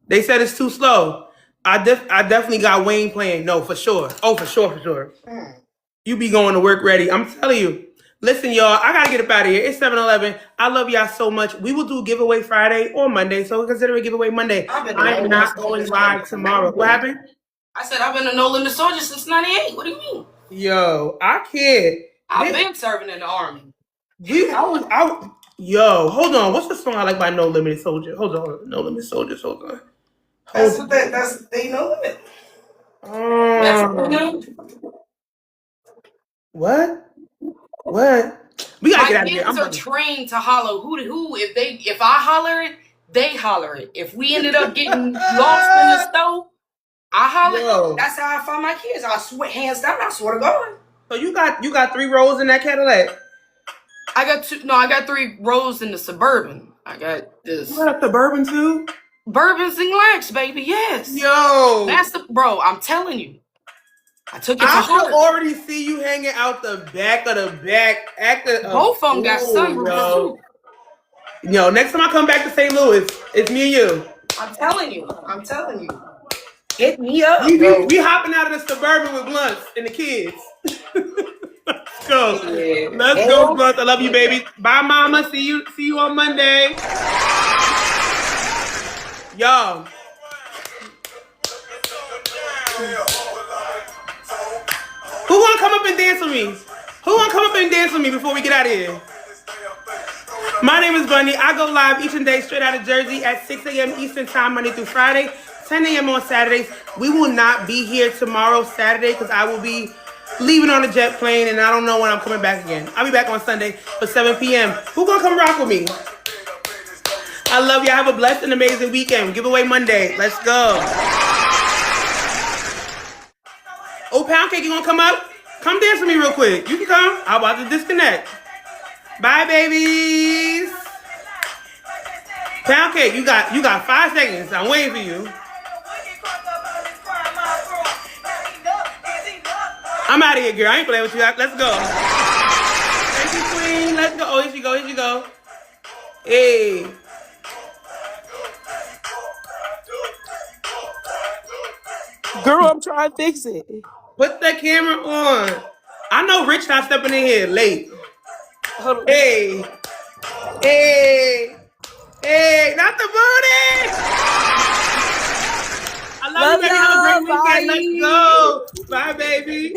They said it's too slow. I definitely got Wayne playing. No, for sure. Oh, for sure. You be going to work ready. I'm telling you. Listen, y'all, I gotta get up out of here. It's 7-Eleven. I love y'all so much. We will do giveaway Friday or Monday, so consider it giveaway Monday. I'm not going live tomorrow. What happened? I said I've been a No Limit Soldier since '98. What do you mean? Yo, I can't. I've been serving in the Army. Yo, hold on. What's the song I like by No Limit Soldier? Hold on. No Limit Soldiers. Hold on. That's they No Limit. What? We gotta get out of here. My kids are trained to holler who. If I holler it, they holler it. If we ended up getting lost in the stove, I holler. Yo. That's how I find my kids. I swear, hands down, I swear to God. So you got 3 rows in that Cadillac? I got 2. No, I got 3 rows in the Suburban. I got this. You got a Suburban too? Bourbons and Lax, baby. Yes. Yo. That's bro. I'm telling you. I took it to I heart. can already see you hanging out the back of the back. Both of them got sunroofs too. Yo, next time I come back to St. Louis, it's me and you. I'm telling you. Hit me up. We hopping out of the Suburban with Blunts and the kids. Let's go. Yeah. Let's go, Blunts. I love you, baby. Bye, mama. See you on Monday. Yo. Who wanna come up and dance with me? Before we get out of here? My name is Bunny. I go live each and day straight out of Jersey at 6 a.m. Eastern Time, Monday through Friday, 10 a.m. on Saturdays. We will not be here tomorrow, Saturday, because I will be leaving on a jet plane, and I don't know when I'm coming back again. I'll be back on Sunday for 7 p.m. Who gonna come rock with me? I love you. Have a blessed and amazing weekend. Giveaway Monday. Let's go. Oh, Pound Cake, you gonna come up? Come dance with me real quick. You can come. I'm about to disconnect. Bye, babies. Pound Cake, you got 5 seconds. I'm waiting for you. I'm out of here, girl. I ain't playing with you. Let's go. Thank you, Queen. Let's go. Oh, here she go. Hey. Girl, I'm trying to fix it. Put that camera on. I know Rich not stepping in here late. Hold on. Hey, not the booty. I love you, baby. Have a great weekend. Let's go. Bye, baby.